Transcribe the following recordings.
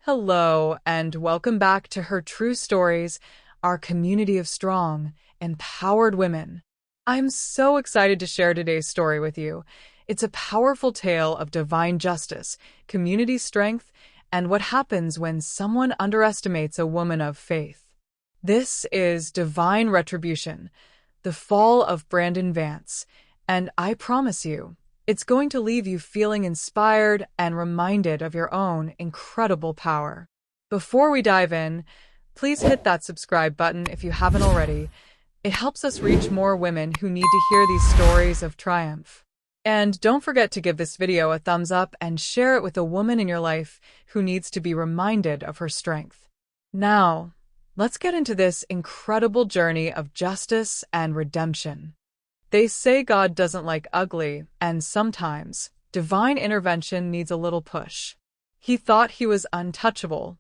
Hello, and welcome back to Her True Stories, our community of strong, empowered women. I'm so excited to share today's story with you. It's a powerful tale of divine justice, community strength, and what happens when someone underestimates a woman of faith. This is Divine Retribution, the fall of Brandon Vance, and I promise you, it's going to leave you feeling inspired and reminded of your own incredible power. Before we dive in, please hit that subscribe button if you haven't already. It helps us reach more women who need to hear these stories of triumph. And don't forget to give this video a thumbs up and share it with a woman in your life who needs to be reminded of her strength. Now, let's get into this incredible journey of justice and redemption. They say God doesn't like ugly, and sometimes divine intervention needs a little push. He thought he was untouchable.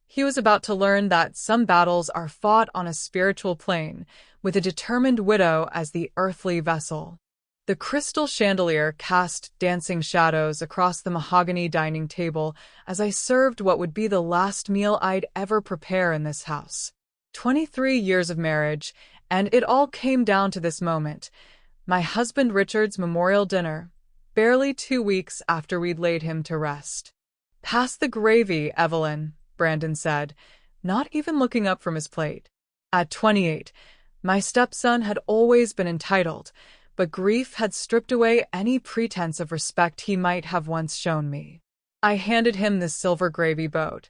He was about to learn that some battles are fought on a spiritual plane, with a determined widow as the earthly vessel. The crystal chandelier cast dancing shadows across the mahogany dining table as I served what would be the last meal I'd ever prepare in this house. 23 years of marriage, and it all came down to this moment, my husband Richard's memorial dinner, barely 2 weeks after we'd laid him to rest. "Pass the gravy, Evelyn," Brandon said, not even looking up from his plate. At 28, my stepson had always been entitled, but grief had stripped away any pretense of respect he might have once shown me. I handed him the silver gravy boat,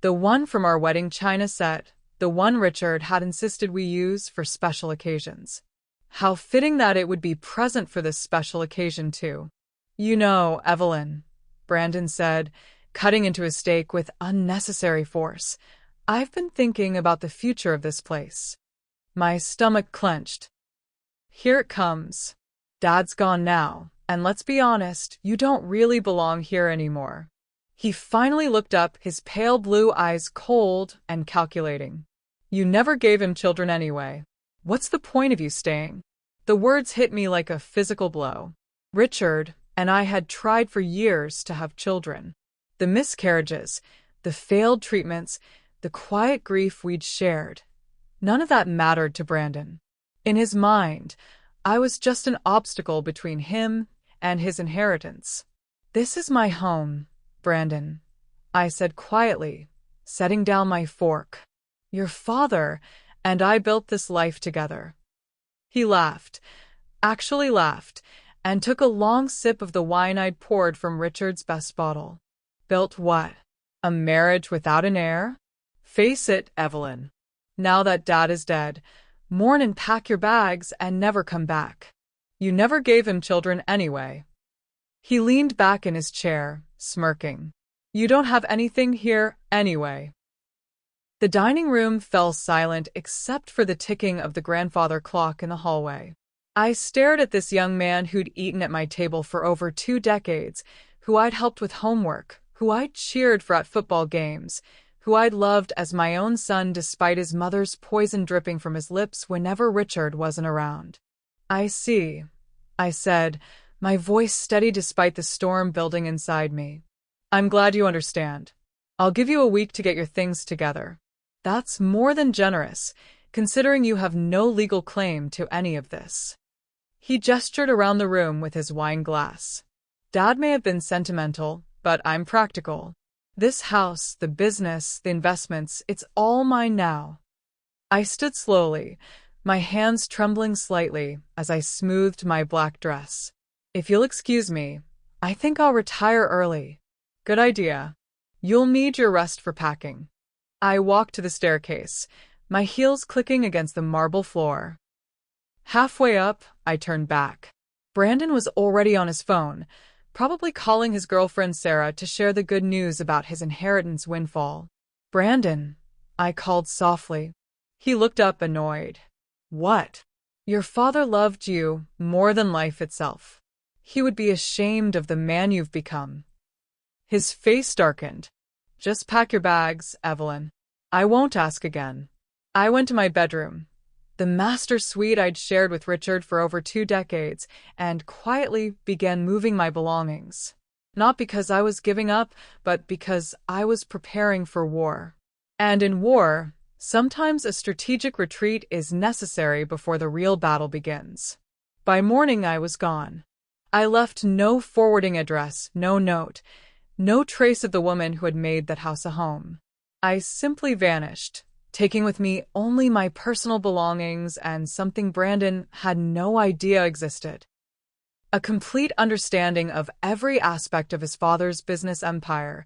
the one from our wedding china set, the one Richard had insisted we use for special occasions. How fitting that it would be present for this special occasion, too. "You know, Evelyn," Brandon said, cutting into his steak with unnecessary force, "I've been thinking about the future of this place." My stomach clenched. Here it comes. Dad's gone now, and let's be honest, you don't really belong here anymore. He finally looked up, his pale blue eyes cold and calculating. "You never gave him children anyway. What's the point of you staying?" The words hit me like a physical blow. Richard and I had tried for years to have children. The miscarriages, the failed treatments, the quiet grief we'd shared. None of that mattered to Brandon. In his mind, I was just an obstacle between him and his inheritance. "This is my home, Brandon," I said quietly, setting down my fork. "Your father and I built this life together." He laughed, actually laughed, and took a long sip of the wine I'd poured from Richard's best bottle. "Built what? A marriage without an heir? Face it, Evelyn. Now that Dad is dead, mourn and pack your bags and never come back. You never gave him children anyway." He leaned back in his chair, smirking. "You don't have anything here anyway." The dining room fell silent except for the ticking of the grandfather clock in the hallway. I stared at this young man who'd eaten at my table for over 2 decades, who I'd helped with homework, who I'd cheered for at football games, who I'd loved as my own son despite his mother's poison dripping from his lips whenever Richard wasn't around. "I see," I said, my voice steady despite the storm building inside me. "I'm glad you understand. I'll give you a week to get your things together. That's more than generous, considering you have no legal claim to any of this." He gestured around the room with his wine glass. "Dad may have been sentimental, but I'm practical. This house, the business, the investments, it's all mine now." I stood slowly, my hands trembling slightly as I smoothed my black dress. "If you'll excuse me, I think I'll retire early." "Good idea. You'll need your rest for packing." I walked to the staircase, my heels clicking against the marble floor. Halfway up, I turned back. Brandon was already on his phone, probably calling his girlfriend Sarah to share the good news about his inheritance windfall. "Brandon," I called softly. He looked up annoyed. "What?" "Your father loved you more than life itself. He would be ashamed of the man you've become." His face darkened. "Just pack your bags, Evelyn. I won't ask again." I went to my bedroom, the master suite I'd shared with Richard for over 2 decades, and quietly began moving my belongings. Not because I was giving up, but because I was preparing for war. And in war, sometimes a strategic retreat is necessary before the real battle begins. By morning, I was gone. I left no forwarding address, no note, no trace of the woman who had made that house a home. I simply vanished, taking with me only my personal belongings and something Brandon had no idea existed. A complete understanding of every aspect of his father's business empire,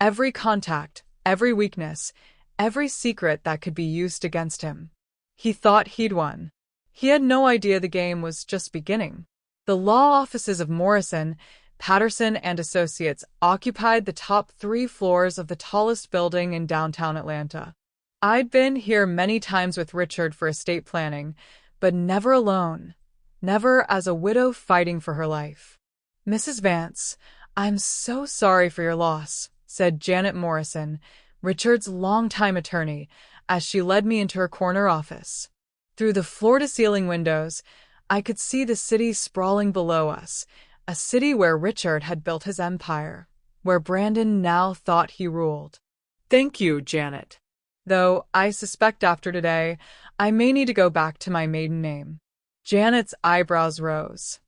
every contact, every weakness, every secret that could be used against him. He thought he'd won. He had no idea the game was just beginning. The law offices of Morrison, Patterson and Associates occupied the top 3 floors of the tallest building in downtown Atlanta. I'd been here many times with Richard for estate planning, but never alone. Never as a widow fighting for her life. "Mrs. Vance, I'm so sorry for your loss," said Janet Morrison, Richard's longtime attorney, as she led me into her corner office. Through the floor-to-ceiling windows, I could see the city sprawling below us, a city where Richard had built his empire, where Brandon now thought he ruled. "Thank you, Janet. Though I suspect after today, I may need to go back to my maiden name." Janet's eyebrows rose.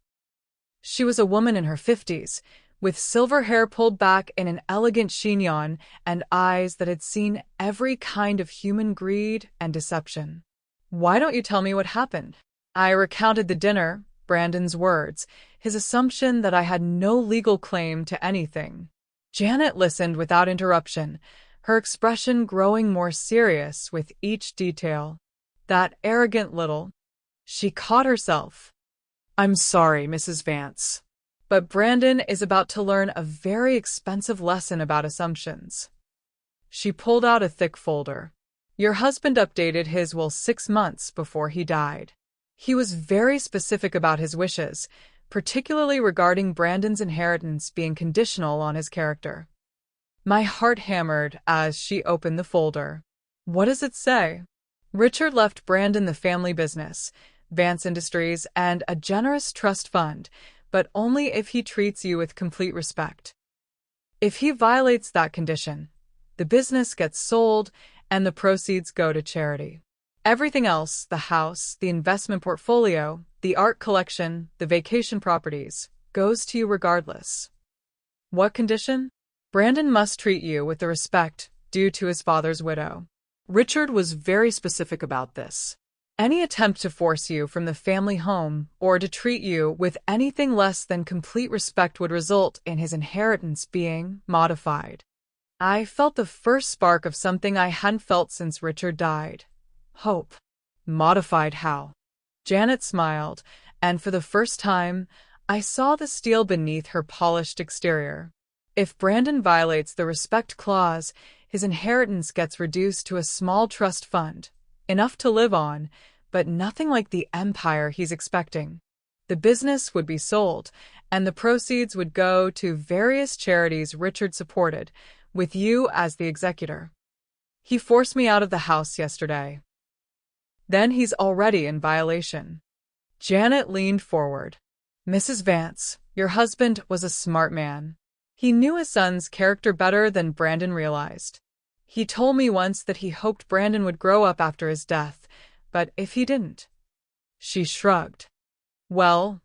She was a woman in her 50s, with silver hair pulled back in an elegant chignon and eyes that had seen every kind of human greed and deception. "Why don't you tell me what happened?" I recounted the dinner, Brandon's words, his assumption that I had no legal claim to anything. Janet listened without interruption, her expression growing more serious with each detail. That arrogant little... She caught herself. "I'm sorry, Mrs. Vance, but Brandon is about to learn a very expensive lesson about assumptions." She pulled out a thick folder. "Your husband updated his will 6 months before he died. He was very specific about his wishes, particularly regarding Brandon's inheritance being conditional on his character." My heart hammered as she opened the folder. "What does it say?" "Richard left Brandon the family business, Vance Industries, and a generous trust fund, but only if he treats you with complete respect. If he violates that condition, the business gets sold and the proceeds go to charity. Everything else, the house, the investment portfolio, the art collection, the vacation properties, goes to you regardless." "What condition?" "Brandon must treat you with the respect due to his father's widow. Richard was very specific about this. Any attempt to force you from the family home or to treat you with anything less than complete respect would result in his inheritance being modified." I felt the first spark of something I hadn't felt since Richard died. Hope. Modified how? Janet smiled, and for the first time, I saw the steel beneath her polished exterior. "If Brandon violates the respect clause, his inheritance gets reduced to a small trust fund, enough to live on, but nothing like the empire he's expecting. The business would be sold, and the proceeds would go to various charities Richard supported, with you as the executor. He forced me out of the house yesterday." "Then he's already in violation." Janet leaned forward. "Mrs. Vance, your husband was a smart man. He knew his son's character better than Brandon realized. He told me once that he hoped Brandon would grow up after his death, but if he didn't..." She shrugged. "Well,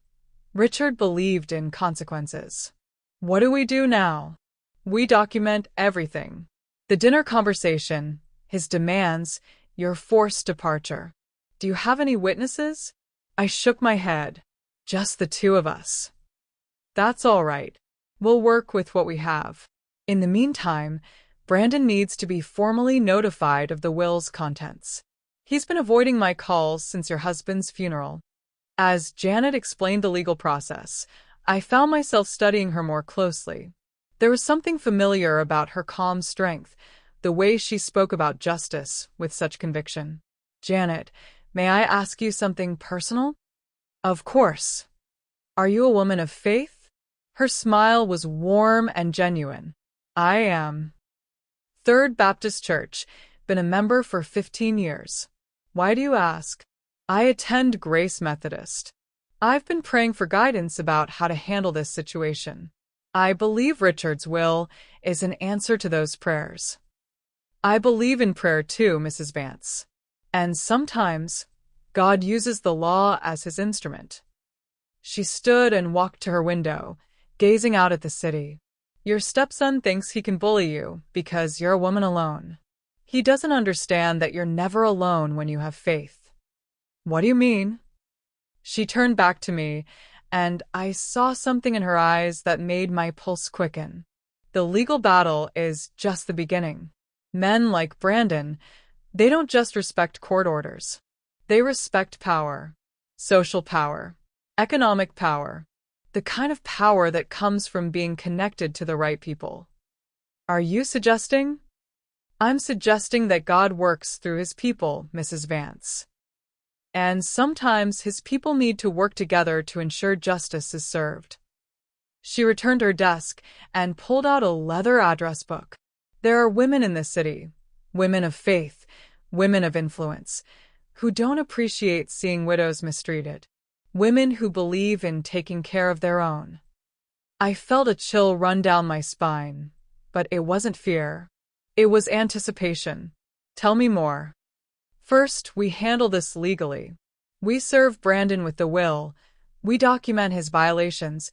Richard believed in consequences. What do we do now? We document everything. The dinner conversation, his demands, your forced departure. Do you have any witnesses?" I shook my head. "Just the 2 of us." "That's all right. We'll work with what we have. In the meantime, Brandon needs to be formally notified of the will's contents. He's been avoiding my calls since your husband's funeral." As Janet explained the legal process, I found myself studying her more closely. There was something familiar about her calm strength, the way she spoke about justice with such conviction. "Janet, may I ask you something personal?" "Of course. Are you a woman of faith?" Her smile was warm and genuine. "I am. Third Baptist Church, been a member for 15 years. Why do you ask?" "I attend Grace Methodist. I've been praying for guidance about how to handle this situation." I believe Richard's will is an answer to those prayers. I believe in prayer too, Mrs. Vance. And sometimes God uses the law as his instrument. She stood and walked to her window, gazing out at the city. Your stepson thinks he can bully you because you're a woman alone. He doesn't understand that you're never alone when you have faith. What do you mean? She turned back to me, and I saw something in her eyes that made my pulse quicken. The legal battle is just the beginning. Men like Brandon, they don't just respect court orders. They respect power, social power, economic power, the kind of power that comes from being connected to the right people. Are you suggesting? I'm suggesting that God works through his people, Mrs. Vance. And sometimes his people need to work together to ensure justice is served. She returned to her desk and pulled out a leather address book. There are women in this city, women of faith, women of influence, who don't appreciate seeing widows mistreated, women who believe in taking care of their own. I felt a chill run down my spine, but it wasn't fear. It was anticipation. Tell me more. First, we handle this legally. We serve Brandon with the will. We document his violations.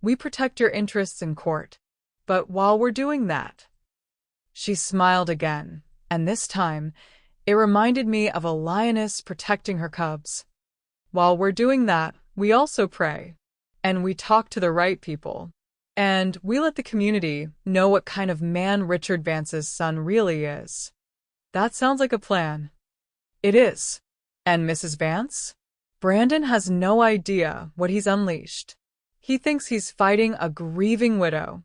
We protect your interests in court. But while we're doing that, she smiled again, and this time, it reminded me of a lioness protecting her cubs. While we're doing that, we also pray. And we talk to the right people. And we let the community know what kind of man Richard Vance's son really is. That sounds like a plan. It is. And Mrs. Vance? Brandon has no idea what he's unleashed. He thinks he's fighting a grieving widow.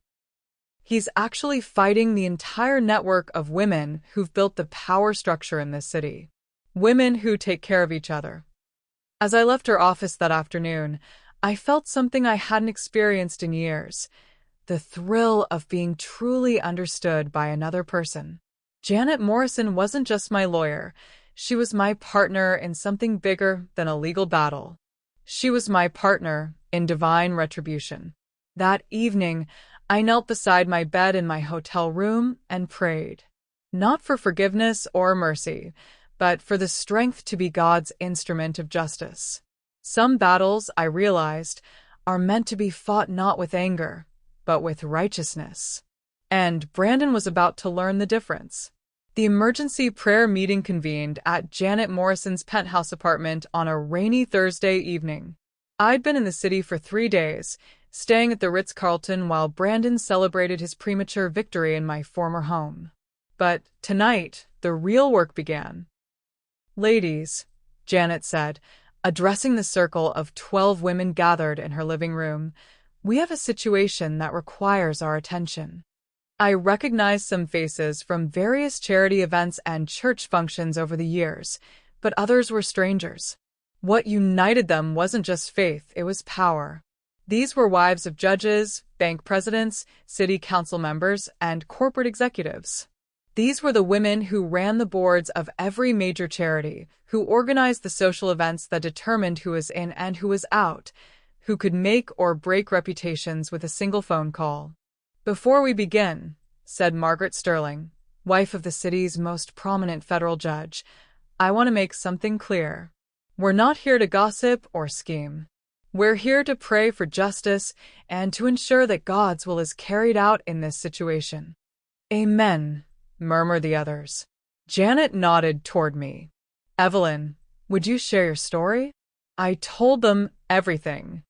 He's actually fighting the entire network of women who've built the power structure in this city. Women who take care of each other. As I left her office that afternoon, I felt something I hadn't experienced in years. The thrill of being truly understood by another person. Janet Morrison wasn't just my lawyer. She was my partner in something bigger than a legal battle. She was my partner in divine retribution. That evening, I knelt beside my bed in my hotel room and prayed. Not for forgiveness or mercy, but for the strength to be God's instrument of justice. Some battles, I realized, are meant to be fought not with anger, but with righteousness. And Brandon was about to learn the difference. The emergency prayer meeting convened at Janet Morrison's penthouse apartment on a rainy Thursday evening. I'd been in the city for 3 days, staying at the Ritz-Carlton while Brandon celebrated his premature victory in my former home. But tonight, the real work began. Ladies, Janet said, addressing the circle of 12 women gathered in her living room, we have a situation that requires our attention. I recognized some faces from various charity events and church functions over the years, but others were strangers. What united them wasn't just faith, it was power. These were wives of judges, bank presidents, city council members, and corporate executives. These were the women who ran the boards of every major charity, who organized the social events that determined who was in and who was out, who could make or break reputations with a single phone call. Before we begin, said Margaret Sterling, wife of the city's most prominent federal judge, I want to make something clear. We're not here to gossip or scheme. We're here to pray for justice and to ensure that God's will is carried out in this situation. Amen, murmured the others. Janet nodded toward me. Evelyn, would you share your story? I told them everything.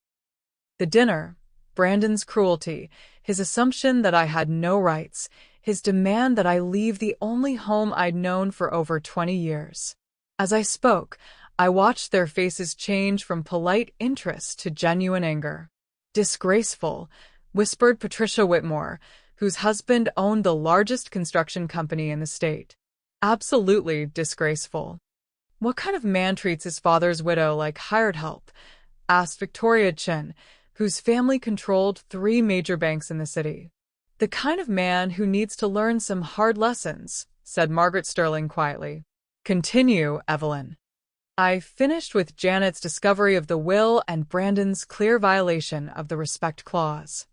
The dinner, Brandon's cruelty, his assumption that I had no rights, his demand that I leave the only home I'd known for over 20 years. As I spoke, I watched their faces change from polite interest to genuine anger. Disgraceful, whispered Patricia Whitmore, whose husband owned the largest construction company in the state. Absolutely disgraceful. What kind of man treats his father's widow like hired help? Asked Victoria Chin, whose family controlled 3 major banks in the city. The kind of man who needs to learn some hard lessons, said Margaret Sterling quietly. Continue, Evelyn. I finished with Janet's discovery of the will and Brandon's clear violation of the respect clause.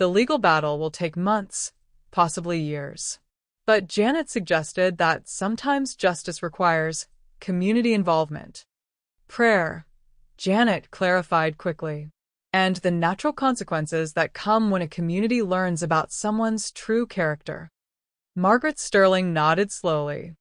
The legal battle will take months, possibly years. But Janet suggested that sometimes justice requires community involvement. Prayer, Janet clarified quickly, and the natural consequences that come when a community learns about someone's true character. Margaret Sterling nodded slowly.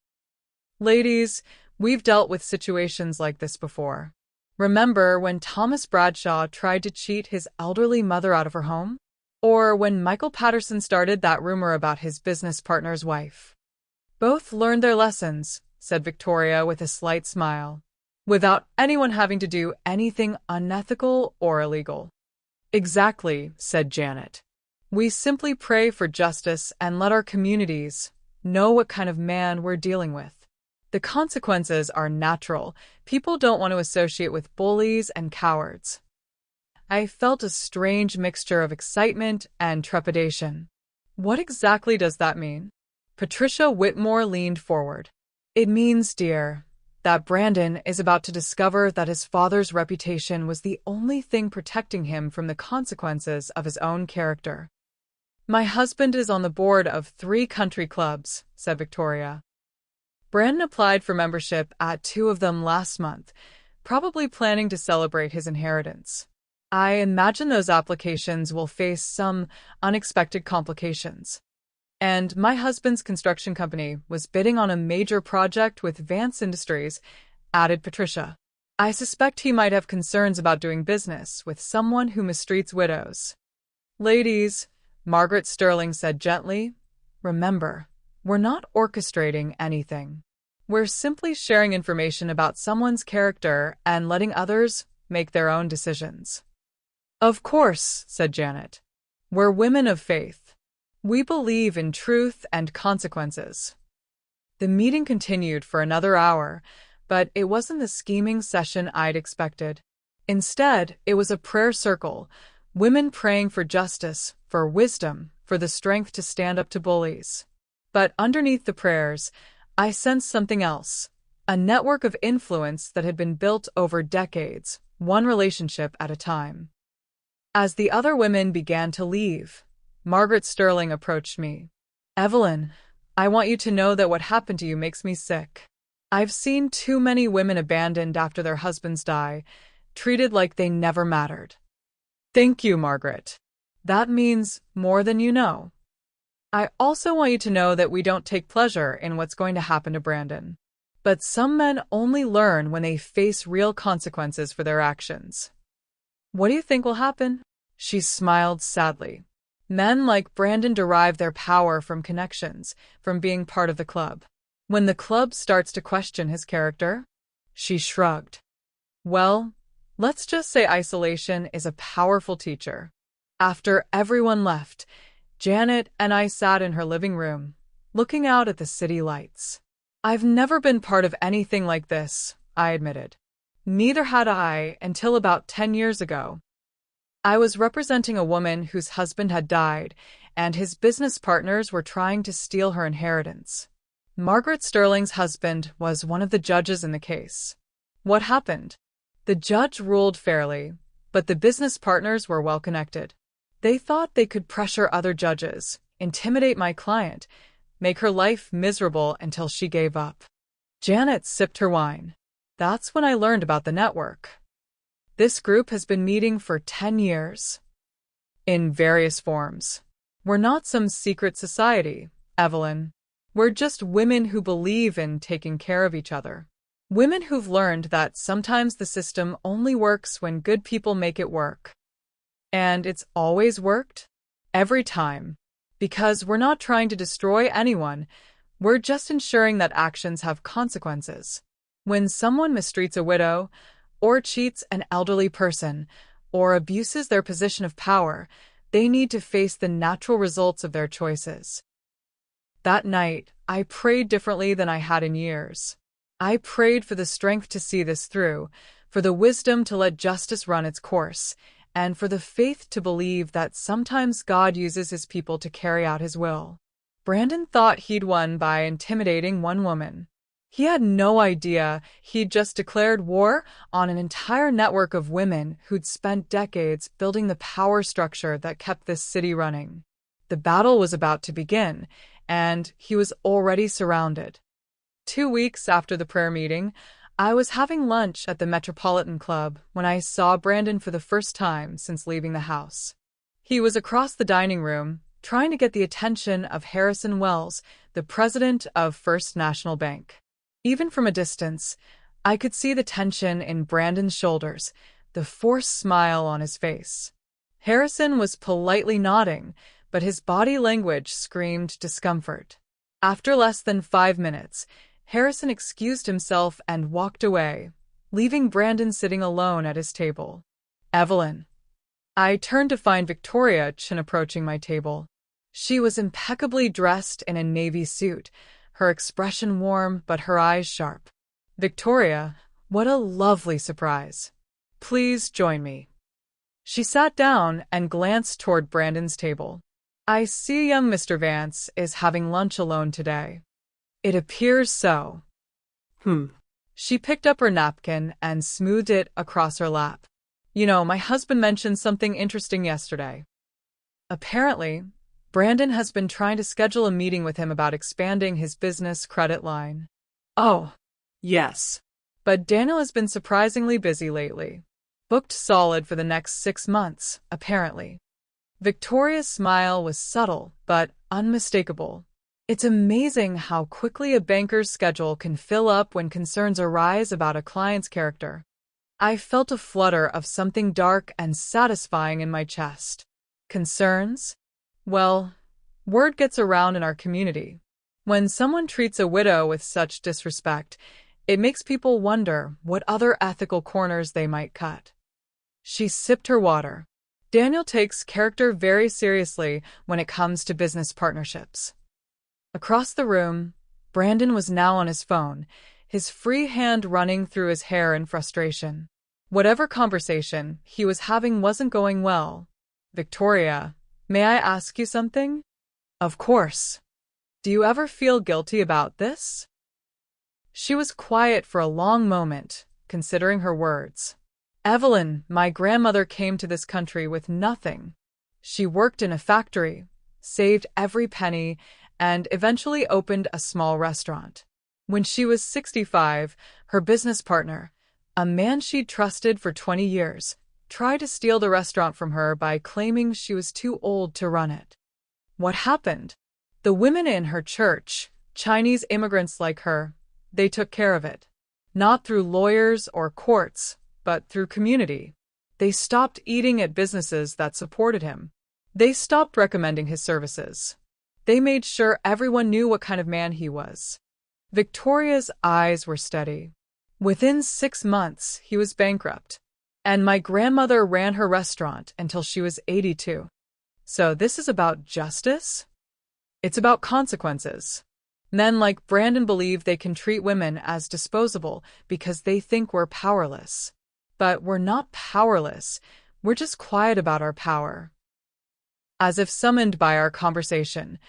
Ladies, we've dealt with situations like this before. Remember when Thomas Bradshaw tried to cheat his elderly mother out of her home? Or when Michael Patterson started that rumor about his business partner's wife? Both learned their lessons, said Victoria with a slight smile, without anyone having to do anything unethical or illegal. Exactly, said Janet. We simply pray for justice and let our communities know what kind of man we're dealing with. The consequences are natural. People don't want to associate with bullies and cowards. I felt a strange mixture of excitement and trepidation. What exactly does that mean? Patricia Whitmore leaned forward. It means, dear, that Brandon is about to discover that his father's reputation was the only thing protecting him from the consequences of his own character. My husband is on the board of 3 country clubs, said Victoria. Brandon applied for membership at 2 of them last month, probably planning to celebrate his inheritance. I imagine those applications will face some unexpected complications. And my husband's construction company was bidding on a major project with Vance Industries, added Patricia. I suspect he might have concerns about doing business with someone who mistreats widows. Ladies, Margaret Sterling said gently, remember, we're not orchestrating anything. We're simply sharing information about someone's character and letting others make their own decisions. Of course, said Janet. We're women of faith. We believe in truth and consequences. The meeting continued for another hour, but it wasn't the scheming session I'd expected. Instead, it was a prayer circle, women praying for justice, for wisdom, for the strength to stand up to bullies. But underneath the prayers, I sensed something else, a network of influence that had been built over decades, one relationship at a time. As the other women began to leave, Margaret Sterling approached me. Evelyn, I want you to know that what happened to you makes me sick. I've seen too many women abandoned after their husbands die, treated like they never mattered. Thank you, Margaret. That means more than you know. I also want you to know that we don't take pleasure in what's going to happen to Brandon. But some men only learn when they face real consequences for their actions. What do you think will happen? She smiled sadly. Men like Brandon derive their power from connections, from being part of the club. When the club starts to question his character, she shrugged. Well, let's just say isolation is a powerful teacher. After everyone left, Janet and I sat in her living room, looking out at the city lights. I've never been part of anything like this, I admitted. Neither had I until about 10 years ago. I was representing a woman whose husband had died, and his business partners were trying to steal her inheritance. Margaret Sterling's husband was one of the judges in the case. What happened? The judge ruled fairly, but the business partners were well connected. They thought they could pressure other judges, intimidate my client, make her life miserable until she gave up. Janet sipped her wine. That's when I learned about the network. This group has been meeting for 10 years. In various forms. We're not some secret society, Evelyn. We're just women who believe in taking care of each other. Women who've learned that sometimes the system only works when good people make it work. And it's always worked? Every time. Because we're not trying to destroy anyone, we're just ensuring that actions have consequences. When someone mistreats a widow, or cheats an elderly person, or abuses their position of power, they need to face the natural results of their choices. That night, I prayed differently than I had in years. I prayed for the strength to see this through, for the wisdom to let justice run its course, and for the faith to believe that sometimes God uses his people to carry out his will. Brandon thought he'd won by intimidating one woman. He had no idea he'd just declared war on an entire network of women who'd spent decades building the power structure that kept this city running. The battle was about to begin, and he was already surrounded. 2 weeks after the prayer meeting, I was having lunch at the Metropolitan Club when I saw Brandon for the first time since leaving the house. He was across the dining room, trying to get the attention of Harrison Wells, the president of First National Bank. Even from a distance, I could see the tension in Brandon's shoulders, the forced smile on his face. Harrison was politely nodding, but his body language screamed discomfort. After less than 5 minutes, Harrison excused himself and walked away, leaving Brandon sitting alone at his table. Evelyn. I turned to find Victoria Chin approaching my table. She was impeccably dressed in a navy suit, her expression warm but her eyes sharp. Victoria, what a lovely surprise. Please join me. She sat down and glanced toward Brandon's table. I see young Mr. Vance is having lunch alone today. It appears so. She picked up her napkin and smoothed it across her lap. You know, my husband mentioned something interesting yesterday. Apparently, Brandon has been trying to schedule a meeting with him about expanding his business credit line. Oh, yes. But Daniel has been surprisingly busy lately. Booked solid for the next 6 months, apparently. Victoria's smile was subtle but unmistakable. It's amazing how quickly a banker's schedule can fill up when concerns arise about a client's character. I felt a flutter of something dark and satisfying in my chest. Concerns? Well, word gets around in our community. When someone treats a widow with such disrespect, it makes people wonder what other ethical corners they might cut. She sipped her water. Daniel takes character very seriously when it comes to business partnerships. Across the room, Brandon was now on his phone, his free hand running through his hair in frustration. Whatever conversation he was having wasn't going well. Victoria, may I ask you something? Of course. Do you ever feel guilty about this? She was quiet for a long moment, considering her words. Evelyn, my grandmother came to this country with nothing. She worked in a factory, saved every penny, and eventually opened a small restaurant. When she was 65, her business partner, a man she'd trusted for 20 years, tried to steal the restaurant from her by claiming she was too old to run it. What happened? The women in her church, Chinese immigrants like her, they took care of it. Not through lawyers or courts, but through community. They stopped eating at businesses that supported him. They stopped recommending his services. They made sure everyone knew what kind of man he was. Victoria's eyes were steady. Within 6 months, he was bankrupt. And my grandmother ran her restaurant until she was 82. So this is about justice? It's about consequences. Men like Brandon believe they can treat women as disposable because they think we're powerless. But we're not powerless. We're just quiet about our power. As if summoned by our conversation,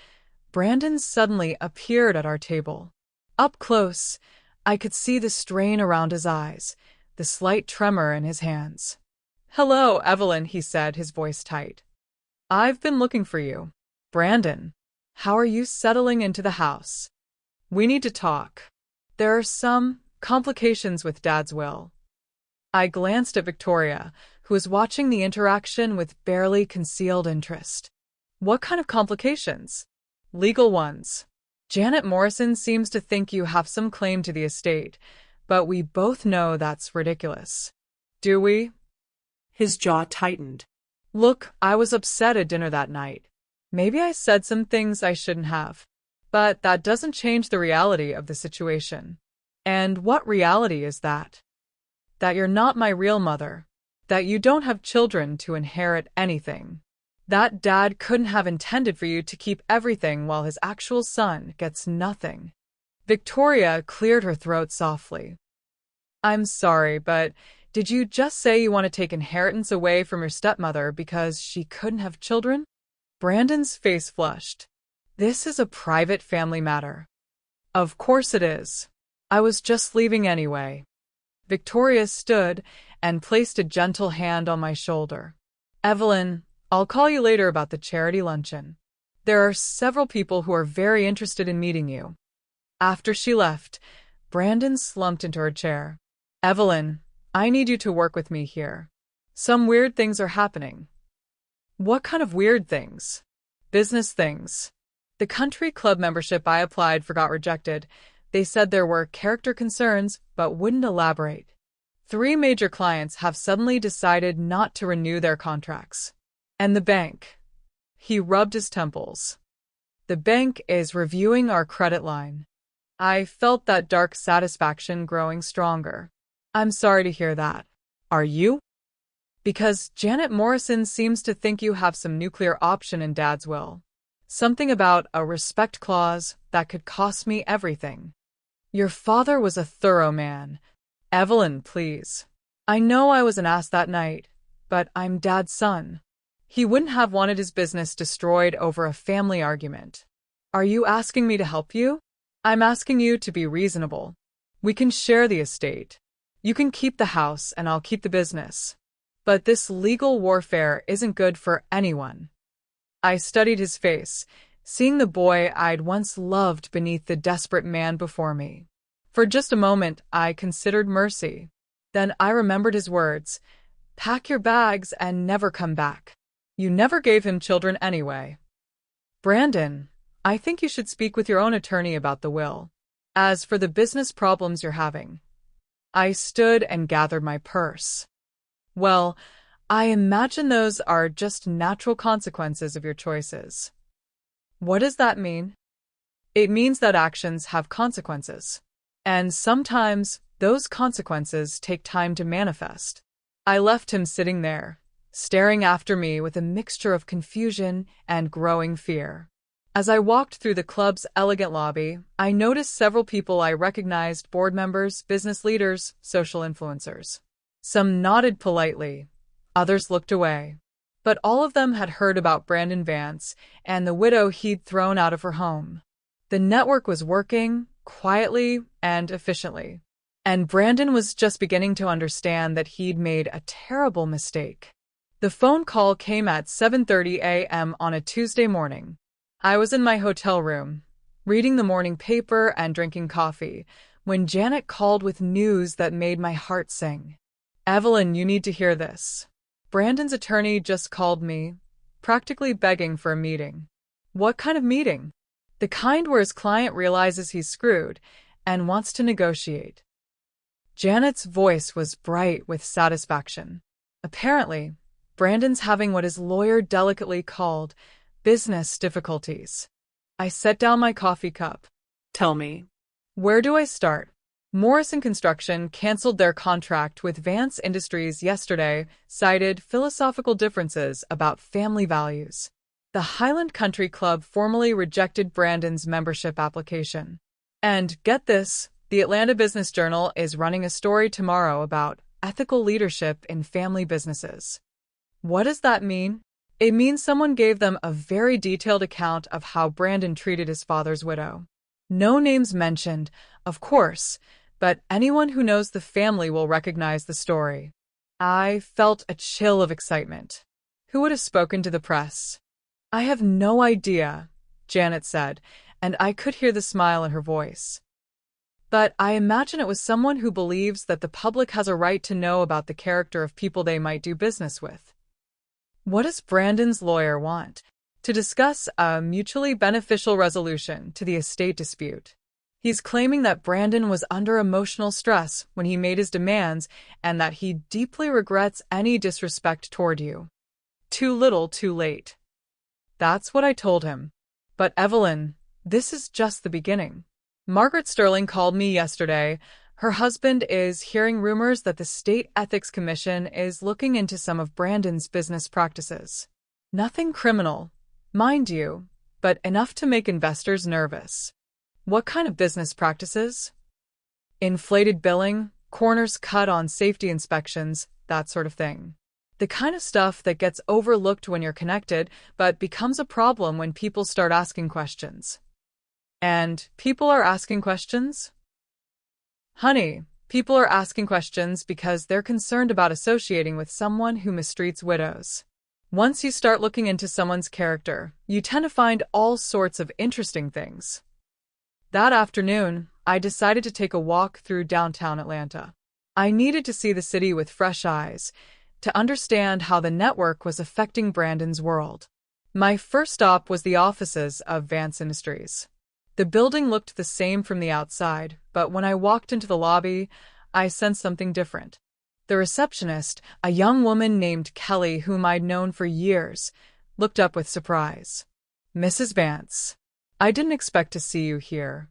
Brandon suddenly appeared at our table. Up close, I could see the strain around his eyes, the slight tremor in his hands. Hello, Evelyn, he said, his voice tight. I've been looking for you. Brandon, how are you settling into the house? We need to talk. There are some complications with Dad's will. I glanced at Victoria, who was watching the interaction with barely concealed interest. What kind of complications? Legal ones. Janet Morrison seems to think you have some claim to the estate, but we both know that's ridiculous. Do we? His jaw tightened. Look, I was upset at dinner that night. Maybe I said some things I shouldn't have. But that doesn't change the reality of the situation. And what reality is that? That you're not my real mother. That you don't have children to inherit anything. That Dad couldn't have intended for you to keep everything while his actual son gets nothing. Victoria cleared her throat softly. I'm sorry, but did you just say you want to take inheritance away from your stepmother because she couldn't have children? Brandon's face flushed. This is a private family matter. Of course it is. I was just leaving anyway. Victoria stood and placed a gentle hand on my shoulder. Evelyn, I'll call you later about the charity luncheon. There are several people who are very interested in meeting you. After she left, Brandon slumped into her chair. Evelyn, I need you to work with me here. Some weird things are happening. What kind of weird things? Business things. The country club membership I applied for got rejected. They said there were character concerns, but wouldn't elaborate. 3 major clients have suddenly decided not to renew their contracts. And the bank. He rubbed his temples. The bank is reviewing our credit line. I felt that dark satisfaction growing stronger. I'm sorry to hear that. Are you? Because Janet Morrison seems to think you have some nuclear option in Dad's will. Something about a respect clause that could cost me everything. Your father was a thorough man. Evelyn, please. I know I was an ass that night, but I'm Dad's son. He wouldn't have wanted his business destroyed over a family argument. Are you asking me to help you? I'm asking you to be reasonable. We can share the estate. You can keep the house and I'll keep the business. But this legal warfare isn't good for anyone. I studied his face, seeing the boy I'd once loved beneath the desperate man before me. For just a moment, I considered mercy. Then I remembered his words, "Pack your bags and never come back." You never gave him children anyway. Brandon, I think you should speak with your own attorney about the will. As for the business problems you're having. I stood and gathered my purse. Well, I imagine those are just natural consequences of your choices. What does that mean? It means that actions have consequences. And sometimes those consequences take time to manifest. I left him sitting there, staring after me with a mixture of confusion and growing fear. As I walked through the club's elegant lobby, I noticed several people I recognized: board members, business leaders, social influencers. Some nodded politely, others looked away. But all of them had heard about Brandon Vance and the widow he'd thrown out of her home. The network was working, quietly and efficiently. And Brandon was just beginning to understand that he'd made a terrible mistake. The phone call came at 7:30 a.m. on a Tuesday morning. I was in my hotel room, reading the morning paper and drinking coffee, when Janet called with news that made my heart sing. Evelyn, you need to hear this. Brandon's attorney just called me, practically begging for a meeting. What kind of meeting? The kind where his client realizes he's screwed and wants to negotiate. Janet's voice was bright with satisfaction. Apparently, Brandon's having what his lawyer delicately called business difficulties. I set down my coffee cup. Tell me. Where do I start? Morrison Construction canceled their contract with Vance Industries yesterday, cited philosophical differences about family values. The Highland Country Club formally rejected Brandon's membership application. And get this, the Atlanta Business Journal is running a story tomorrow about ethical leadership in family businesses. What does that mean? It means someone gave them a very detailed account of how Brandon treated his father's widow. No names mentioned, of course, but anyone who knows the family will recognize the story. I felt a chill of excitement. Who would have spoken to the press? I have no idea, Janet said, and I could hear the smile in her voice. But I imagine it was someone who believes that the public has a right to know about the character of people they might do business with. What does Brandon's lawyer want? To discuss a mutually beneficial resolution to the estate dispute. He's claiming that Brandon was under emotional stress when he made his demands and that he deeply regrets any disrespect toward you. Too little, too late. That's what I told him. But Evelyn, this is just the beginning. Margaret Sterling called me yesterday. Her husband is hearing rumors that the State Ethics Commission is looking into some of Brandon's business practices. Nothing criminal, mind you, but enough to make investors nervous. What kind of business practices? Inflated billing, corners cut on safety inspections, that sort of thing. The kind of stuff that gets overlooked when you're connected, but becomes a problem when people start asking questions. And people are asking questions? Honey, people are asking questions because they're concerned about associating with someone who mistreats widows. Once you start looking into someone's character, you tend to find all sorts of interesting things. That afternoon, I decided to take a walk through downtown Atlanta. I needed to see the city with fresh eyes, to understand how the network was affecting Brandon's world. My first stop was the offices of Vance Industries. The building looked the same from the outside, but when I walked into the lobby, I sensed something different. The receptionist, a young woman named Kelly whom I'd known for years, looked up with surprise. "Mrs. Vance, I didn't expect to see you here."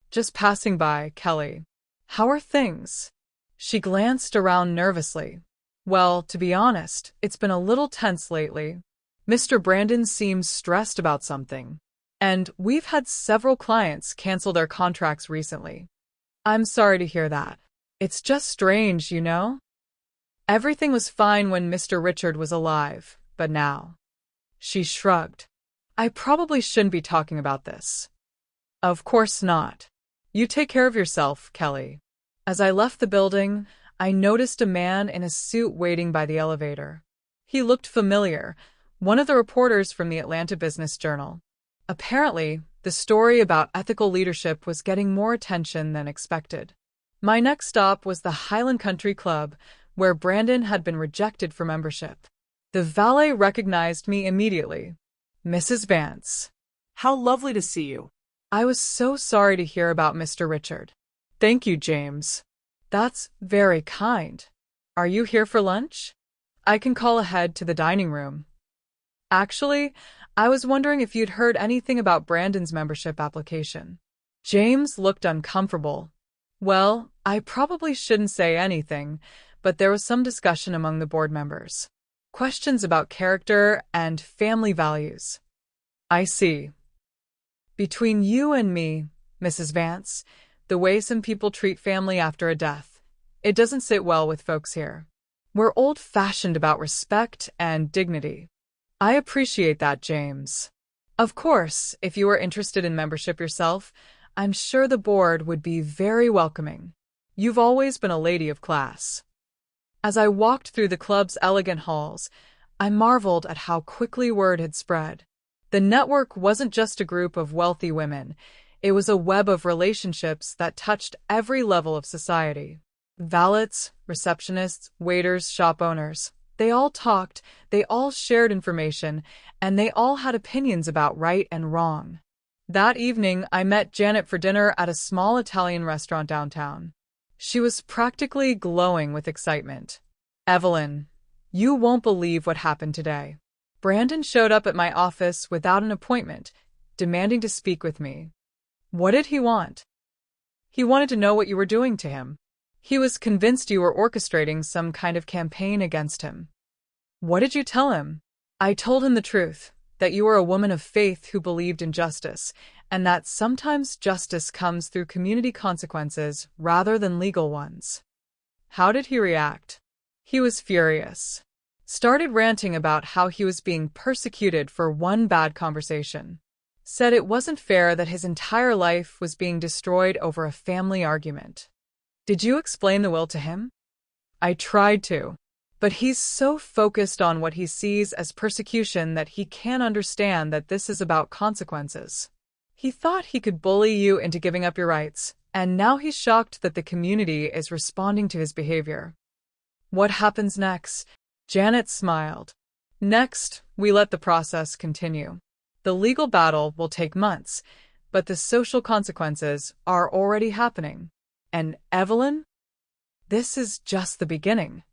"Just passing by, Kelly. How are things?" She glanced around nervously. "Well, to be honest, it's been a little tense lately. Mr. Brandon seems stressed about something. And we've had several clients cancel their contracts recently." "I'm sorry to hear that. It's just strange, you know? Everything was fine when Mr. Richard was alive, but now." She shrugged. "I probably shouldn't be talking about this." "Of course not. You take care of yourself, Kelly." As I left the building, I noticed a man in a suit waiting by the elevator. He looked familiar, one of the reporters from the Atlanta Business Journal. Apparently, the story about ethical leadership was getting more attention than expected. My next stop was the Highland Country Club, where Brandon had been rejected for membership. The valet recognized me immediately. "Mrs. Vance." How lovely to see you. "I was so sorry to hear about Mr. Richard." "Thank you, James." "That's very kind. Are you here for lunch? I can call ahead to the dining room." "Actually, I was wondering if you'd heard anything about Brandon's membership application." James looked uncomfortable. "Well, I probably shouldn't say anything, but there was some discussion among the board members. Questions about character and family values." "I see. Between you and me, Mrs. Vance, the way some people treat family after a death, it doesn't sit well with folks here. We're old-fashioned about respect and dignity." "I appreciate that, James. Of course, if you are interested in membership yourself, I'm sure the board would be very welcoming. You've always been a lady of class." As I walked through the club's elegant halls, I marveled at how quickly word had spread. The network wasn't just a group of wealthy women. It was a web of relationships that touched every level of society. Valets, receptionists, waiters, shop owners. They all talked, they all shared information, and they all had opinions about right and wrong. That evening, I met Janet for dinner at a small Italian restaurant downtown. She was practically glowing with excitement. "Evelyn, you won't believe what happened today. Brandon showed up at my office without an appointment, demanding to speak with me." "What did he want?" "He wanted to know what you were doing to him. He was convinced you were orchestrating some kind of campaign against him." "What did you tell him?" "I told him the truth, that you were a woman of faith who believed in justice, and that sometimes justice comes through community consequences rather than legal ones." "How did he react?" "He was furious. Started ranting about how he was being persecuted for one bad conversation. Said it wasn't fair that his entire life was being destroyed over a family argument." "Did you explain the will to him?" "I tried to. But he's so focused on what he sees as persecution that he can't understand that this is about consequences. He thought he could bully you into giving up your rights, and now he's shocked that the community is responding to his behavior." "What happens next?" Janet smiled. "Next, we let the process continue. The legal battle will take months, but the social consequences are already happening. And Evelyn, this is just the beginning."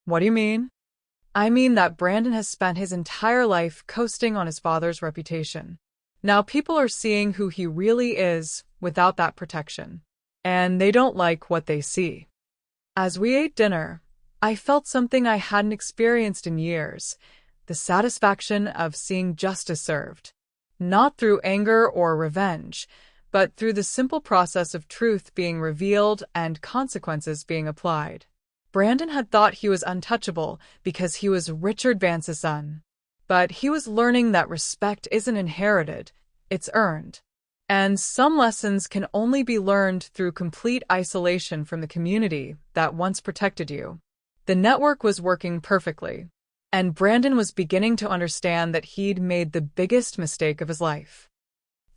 "What do you mean?" "I mean that Brandon has spent his entire life coasting on his father's reputation. Now people are seeing who he really is without that protection. And they don't like what they see." As we ate dinner, I felt something I hadn't experienced in years, the satisfaction of seeing justice served. Not through anger or revenge, but through the simple process of truth being revealed and consequences being applied. Brandon had thought he was untouchable because he was Richard Vance's son. But he was learning that respect isn't inherited, it's earned. And some lessons can only be learned through complete isolation from the community that once protected you. The network was working perfectly, and Brandon was beginning to understand that he'd made the biggest mistake of his life.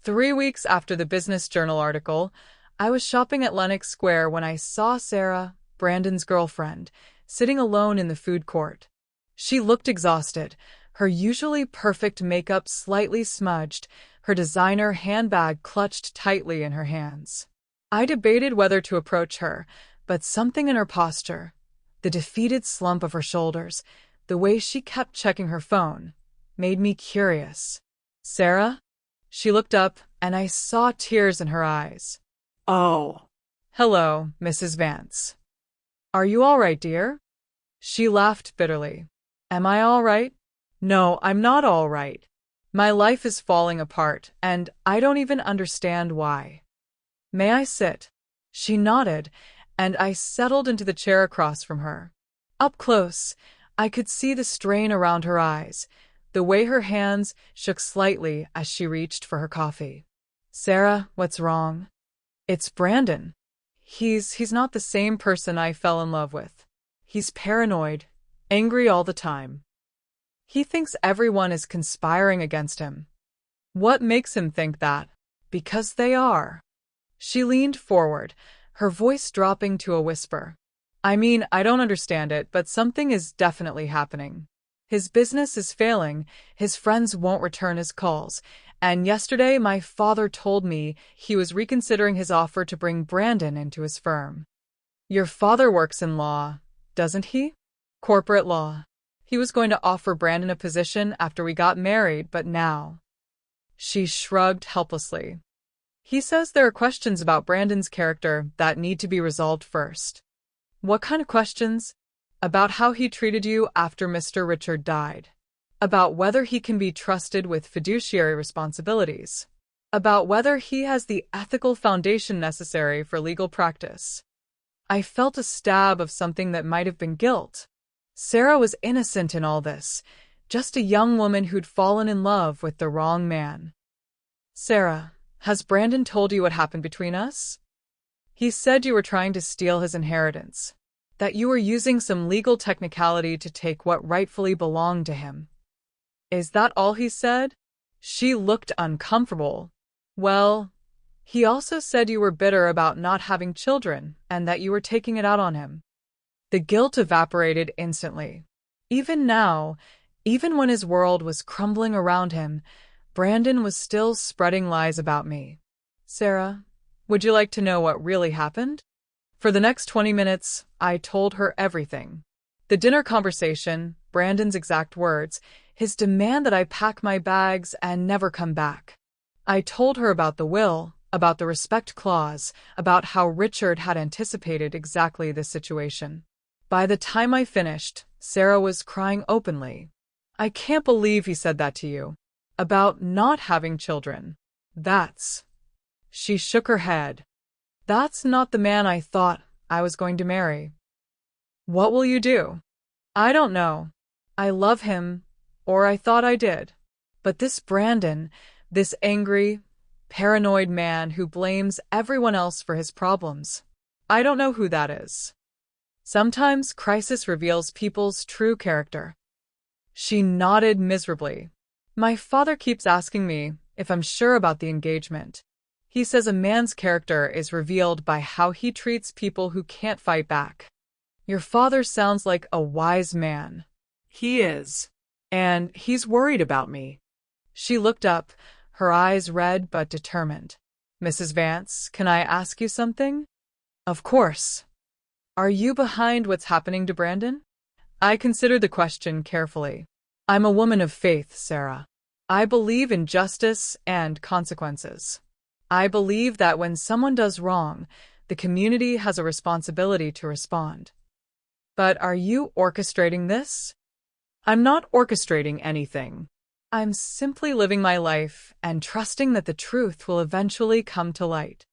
3 weeks after the Business Journal article, I was shopping at Lenox Square when I saw Sarah, Brandon's girlfriend, sitting alone in the food court. She looked exhausted, her usually perfect makeup slightly smudged, her designer handbag clutched tightly in her hands. I debated whether to approach her, but something in her posture, the defeated slump of her shoulders, the way she kept checking her phone, made me curious. "Sarah?" She looked up, and I saw tears in her eyes. Oh, "Hello, Mrs. Vance. Are you all right, dear?" She laughed bitterly. "Am I all right? No, I'm not all right. My life is falling apart, and I don't even understand why. May I sit?" She nodded, and I settled into the chair across from her. Up close, I could see the strain around her eyes, the way her hands shook slightly as she reached for her coffee. "Sarah, what's wrong?" "It's Brandon. He's not the same person I fell in love with. He's paranoid, angry all the time. He thinks everyone is conspiring against him." "What makes him think that?" "Because they are." She leaned forward, her voice dropping to a whisper. "I mean, I don't understand it, but something is definitely happening. His business is failing, his friends won't return his calls, and yesterday my father told me he was reconsidering his offer to bring Brandon into his firm." "Your father works in law, doesn't he?" "Corporate law. He was going to offer Brandon a position after we got married, but now—" She shrugged helplessly. "He says there are questions about Brandon's character that need to be resolved first." "What kind of questions?" "About how he treated you after Mr. Richard died. About whether he can be trusted with fiduciary responsibilities. About whether he has the ethical foundation necessary for legal practice." I felt a stab of something that might have been guilt. Sarah was innocent in all this, just a young woman who'd fallen in love with the wrong man. "Sarah, has Brandon told you what happened between us?" "He said you were trying to steal his inheritance, that you were using some legal technicality to take what rightfully belonged to him." "Is that all he said?" She looked uncomfortable. "Well, he also said you were bitter about not having children and that you were taking it out on him." The guilt evaporated instantly. Even now, even when his world was crumbling around him, Brandon was still spreading lies about me. "Sarah, would you like to know what really happened?" For the next 20 minutes, I told her everything. The dinner conversation, Brandon's exact words, his demand that I pack my bags and never come back. I told her about the will, about the respect clause, about how Richard had anticipated exactly this situation. By the time I finished, Sarah was crying openly. "I can't believe he said that to you. About not having children. That's—" She shook her head. "That's not the man I thought I was going to marry." "What will you do?" "I don't know. I love him, or I thought I did. But this Brandon, this angry, paranoid man who blames everyone else for his problems, I don't know who that is. Sometimes crisis reveals people's true character." She nodded miserably. "My father keeps asking me if I'm sure about the engagement. He says a man's character is revealed by how he treats people who can't fight back." "Your father sounds like a wise man." he is. And he's worried about me. She looked up, her eyes red but determined. "Mrs. Vance, can I ask you something?" "Of course." "Are you behind what's happening to Brandon?" I considered the question carefully. "I'm a woman of faith, Sarah. I believe in justice and consequences. I believe that when someone does wrong, the community has a responsibility to respond." "But are you orchestrating this?" "I'm not orchestrating anything. I'm simply living my life and trusting that the truth will eventually come to light."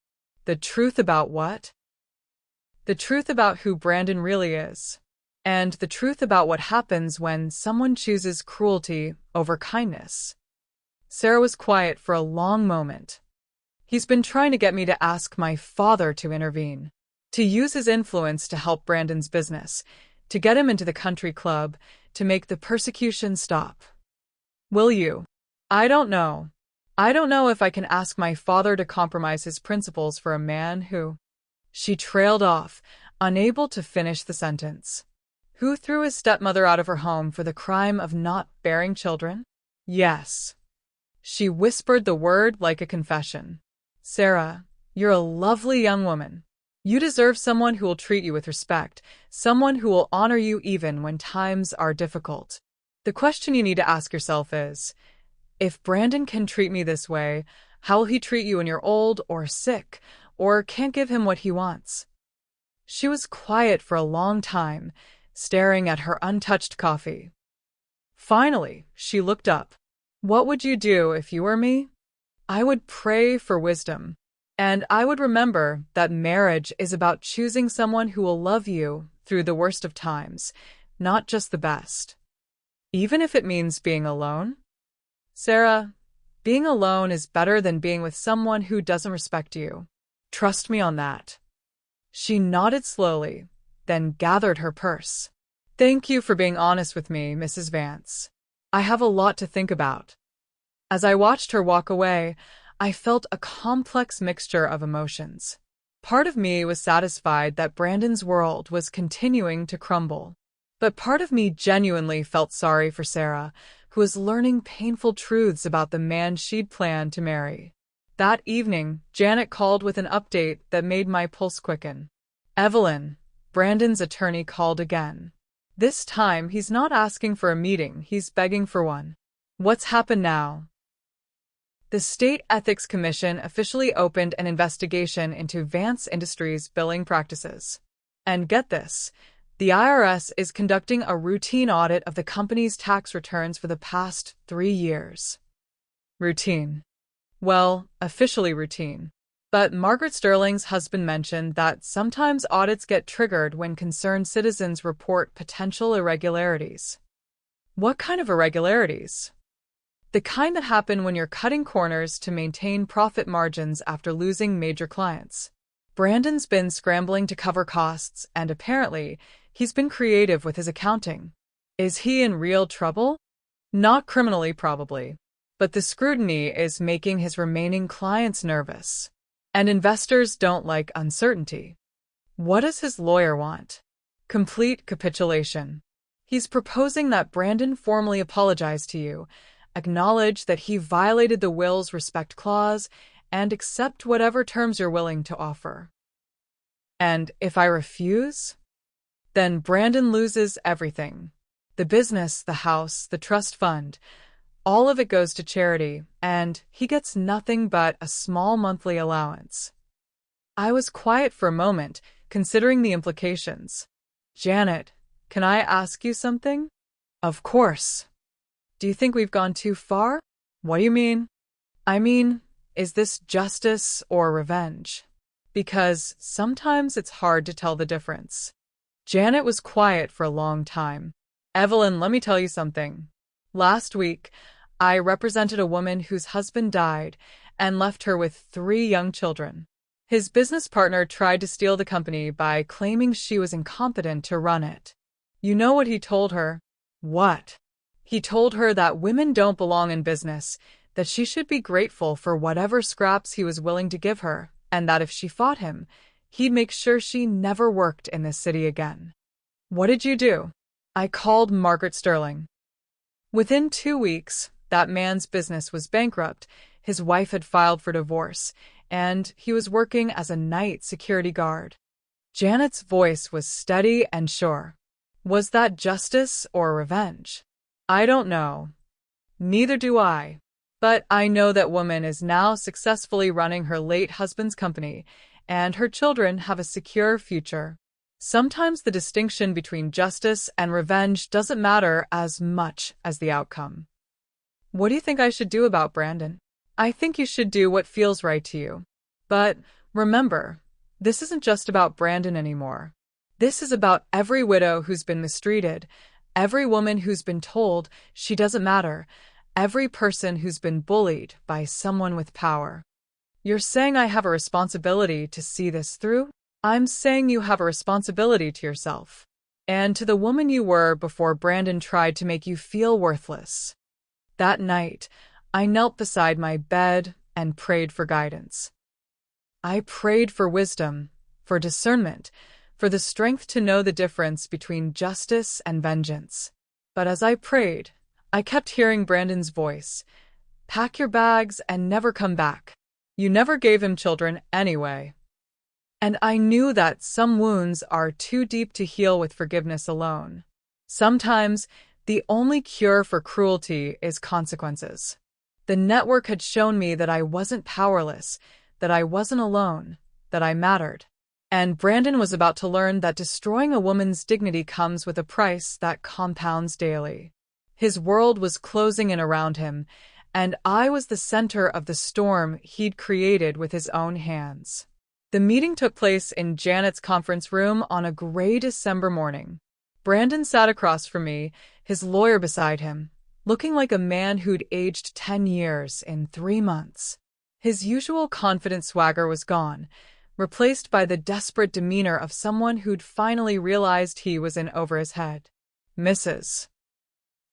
"The truth about what?" "The truth about who Brandon really is. And the truth about what happens when someone chooses cruelty over kindness." Sarah was quiet for a long moment. He's been trying to get me to ask my father to intervene, to use his influence to help Brandon's business, to get him into the country club, to make the persecution stop. Will you? I don't know. I don't know if I can ask my father to compromise his principles for a man who... She trailed off, unable to finish the sentence. Who threw his stepmother out of her home for the crime of not bearing children? Yes. She whispered the word like a confession. Sarah, you're a lovely young woman. You deserve someone who will treat you with respect, someone who will honor you even when times are difficult. The question you need to ask yourself is, if Brandon can treat me this way, how will he treat you when you're old or sick, or can't give him what he wants? She was quiet for a long time, staring at her untouched coffee. Finally, she looked up. What would you do if you were me? I would pray for wisdom, and I would remember that marriage is about choosing someone who will love you through the worst of times, not just the best. Even if it means being alone? Sarah, being alone is better than being with someone who doesn't respect you. Trust me on that. She nodded slowly, then gathered her purse. Thank you for being honest with me, Mrs. Vance. I have a lot to think about. As I watched her walk away, I felt a complex mixture of emotions. Part of me was satisfied that Brandon's world was continuing to crumble. But part of me genuinely felt sorry for Sarah, who was learning painful truths about the man she'd planned to marry. That evening, Janet called with an update that made my pulse quicken. Evelyn, Brandon's attorney, called again. This time, he's not asking for a meeting, he's begging for one. What's happened now? The State Ethics Commission officially opened an investigation into Vance Industries' billing practices. And get this, the IRS is conducting a routine audit of the company's tax returns for the past 3 years. Routine. Well, officially routine. But Margaret Sterling's husband mentioned that sometimes audits get triggered when concerned citizens report potential irregularities. What kind of irregularities? The kind that happen when you're cutting corners to maintain profit margins after losing major clients. Brandon's been scrambling to cover costs, and apparently, he's been creative with his accounting. Is he in real trouble? Not criminally, probably. But the scrutiny is making his remaining clients nervous. And investors don't like uncertainty. What does his lawyer want? Complete capitulation. He's proposing that Brandon formally apologize to you, acknowledge that he violated the will's respect clause, and accept whatever terms you're willing to offer. And if I refuse? Then Brandon loses everything. The business, the house, the trust fund. All of it goes to charity, and he gets nothing but a small monthly allowance. I was quiet for a moment, considering the implications. Janet, can I ask you something? Of course. Do you think we've gone too far? What do you mean? I mean, is this justice or revenge? Because sometimes it's hard to tell the difference. Janet was quiet for a long time. Evelyn, let me tell you something. Last week, I represented a woman whose husband died and left her with 3 young children. His business partner tried to steal the company by claiming she was incompetent to run it. You know what he told her? What? He told her that women don't belong in business, that she should be grateful for whatever scraps he was willing to give her, and that if she fought him, he'd make sure she never worked in this city again. What did you do? I called Margaret Sterling. Within 2 weeks, that man's business was bankrupt, his wife had filed for divorce, and he was working as a night security guard. Janet's voice was steady and sure. Was that justice or revenge? I don't know. Neither do I. But I know that woman is now successfully running her late husband's company, and her children have a secure future. Sometimes the distinction between justice and revenge doesn't matter as much as the outcome. What do you think I should do about Brandon? I think you should do what feels right to you. But remember, this isn't just about Brandon anymore. This is about every widow who's been mistreated, every woman who's been told she doesn't matter, every person who's been bullied by someone with power. You're saying I have a responsibility to see this through? I'm saying you have a responsibility to yourself and to the woman you were before Brandon tried to make you feel worthless. That night, I knelt beside my bed and prayed for guidance. I prayed for wisdom, for discernment, for the strength to know the difference between justice and vengeance. But as I prayed, I kept hearing Brandon's voice. Pack your bags and never come back. You never gave him children anyway. And I knew that some wounds are too deep to heal with forgiveness alone. Sometimes, the only cure for cruelty is consequences. The network had shown me that I wasn't powerless, that I wasn't alone, that I mattered. And Brandon was about to learn that destroying a woman's dignity comes with a price that compounds daily. His world was closing in around him, and I was the center of the storm he'd created with his own hands. The meeting took place in Janet's conference room on a gray December morning. Brandon sat across from me, his lawyer beside him, looking like a man who'd aged 10 years in 3 months. His usual confident swagger was gone, replaced by the desperate demeanor of someone who'd finally realized he was in over his head. "Mrs.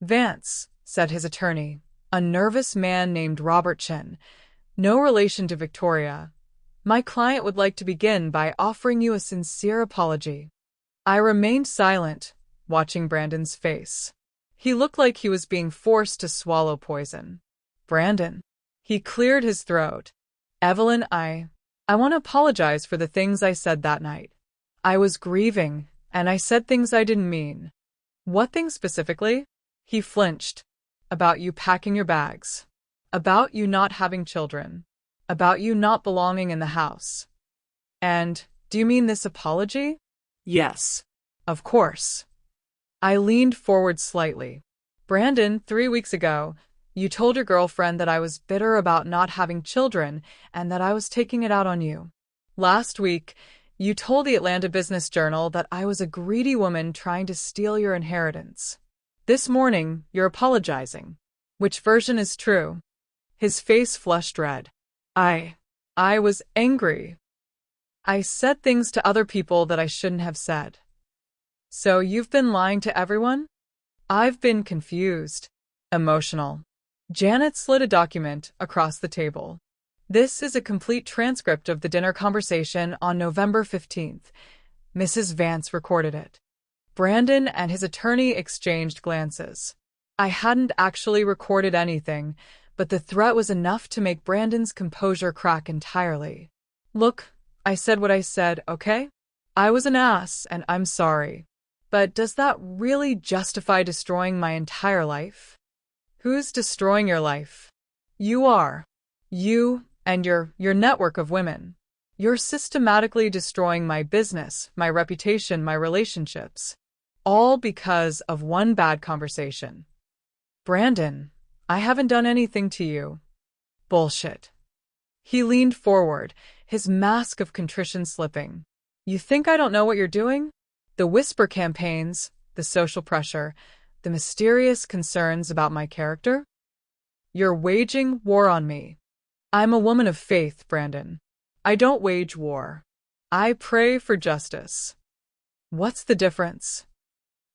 Vance," said his attorney, a nervous man named Robert Chin, no relation to Victoria, "my client would like to begin by offering you a sincere apology." I remained silent, watching Brandon's face. He looked like he was being forced to swallow poison. "Brandon." He cleared his throat. "Evelyn, I want to apologize for the things I said that night. I was grieving, and I said things I didn't mean." "What things specifically?" He flinched. "About you packing your bags. About you not having children. About you not belonging in the house." "And, do you mean this apology?" Yes. "Of course." I leaned forward slightly. "Brandon, 3 weeks ago, you told your girlfriend that I was bitter about not having children and that I was taking it out on you. Last week, you told the Atlanta Business Journal that I was a greedy woman trying to steal your inheritance. This morning, you're apologizing. Which version is true?" His face flushed red. I was angry. I said things to other people that I shouldn't have said." "So you've been lying to everyone?" "I've been confused. Emotional." Janet slid a document across the table. "This is a complete transcript of the dinner conversation on November 15th. Mrs. Vance recorded it." Brandon and his attorney exchanged glances. I hadn't actually recorded anything, but the threat was enough to make Brandon's composure crack entirely. "Look, I said what I said, okay? I was an ass, and I'm sorry. But does that really justify destroying my entire life?" "Who's destroying your life?" "You are. You and your network of women. You're systematically destroying my business, my reputation, my relationships. All because of one bad conversation." "Brandon, I haven't done anything to you." "Bullshit." He leaned forward, his mask of contrition slipping. "You think I don't know what you're doing? The whisper campaigns, the social pressure, the mysterious concerns about my character? You're waging war on me. I'm a woman of faith, Brandon. I don't wage war. I pray for justice." "What's the difference?"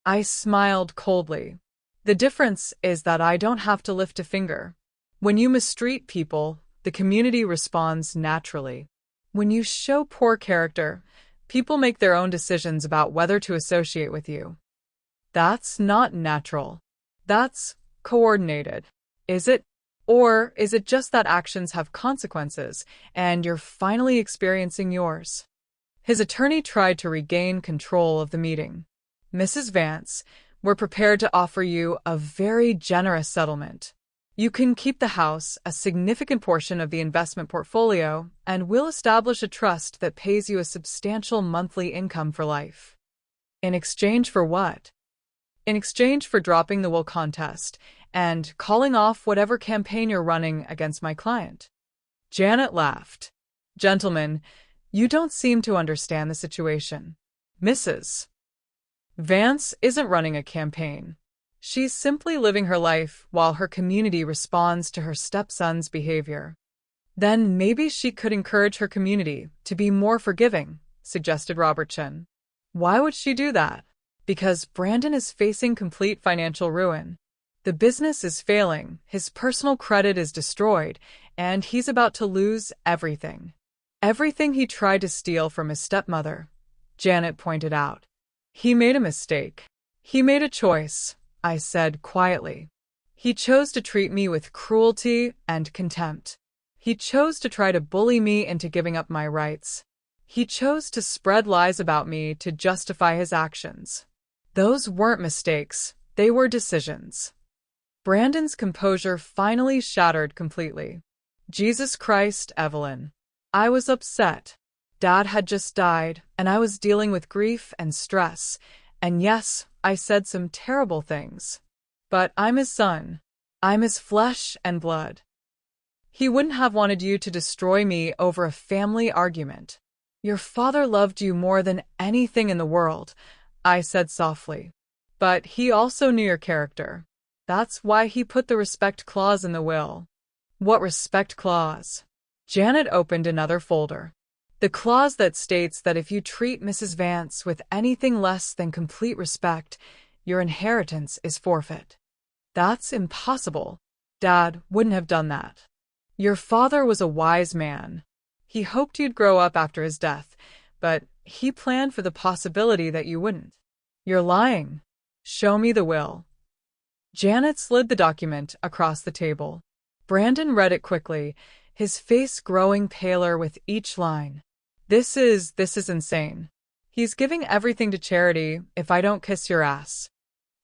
I smiled coldly. "The difference is that I don't have to lift a finger. When you mistreat people, the community responds naturally. When you show poor character, people make their own decisions about whether to associate with you. That's not natural. That's coordinated. Is it? Or is it just that actions have consequences, and you're finally experiencing yours?" His attorney tried to regain control of the meeting. "Mrs. Vance, we're prepared to offer you a very generous settlement. You can keep the house, a significant portion of the investment portfolio, and we'll establish a trust that pays you a substantial monthly income for life." "In exchange for what?" "In exchange for dropping the will contest and calling off whatever campaign you're running against my client." Janet laughed. "Gentlemen, you don't seem to understand the situation. Mrs. Vance isn't running a campaign. She's simply living her life while her community responds to her stepson's behavior. Then maybe she could encourage her community to be more forgiving, suggested Robertson. Why would she do that? Because Brandon is facing complete financial ruin. The business is failing, his personal credit is destroyed, and he's about to lose everything. Everything he tried to steal from his stepmother, Janet pointed out. He made a mistake. He made a choice, I said quietly. He chose to treat me with cruelty and contempt. He chose to try to bully me into giving up my rights. He chose to spread lies about me to justify his actions. Those weren't mistakes, they were decisions. Brandon's composure finally shattered completely. Jesus Christ, Evelyn. I was upset. Dad had just died, and I was dealing with grief and stress. And yes, I said some terrible things. But I'm his son. I'm his flesh and blood. He wouldn't have wanted you to destroy me over a family argument. Your father loved you more than anything in the world, I said softly. But he also knew your character. That's why he put the respect clause in the will. What respect clause? Janet opened another folder. The clause that states that if you treat Mrs. Vance with anything less than complete respect, your inheritance is forfeit. That's impossible. Dad wouldn't have done that. Your father was a wise man. He hoped you'd grow up after his death, but he planned for the possibility that you wouldn't. You're lying. Show me the will. Janet slid the document across the table. Brandon read it quickly, his face growing paler with each line. This is insane. He's giving everything to charity if I don't kiss your ass.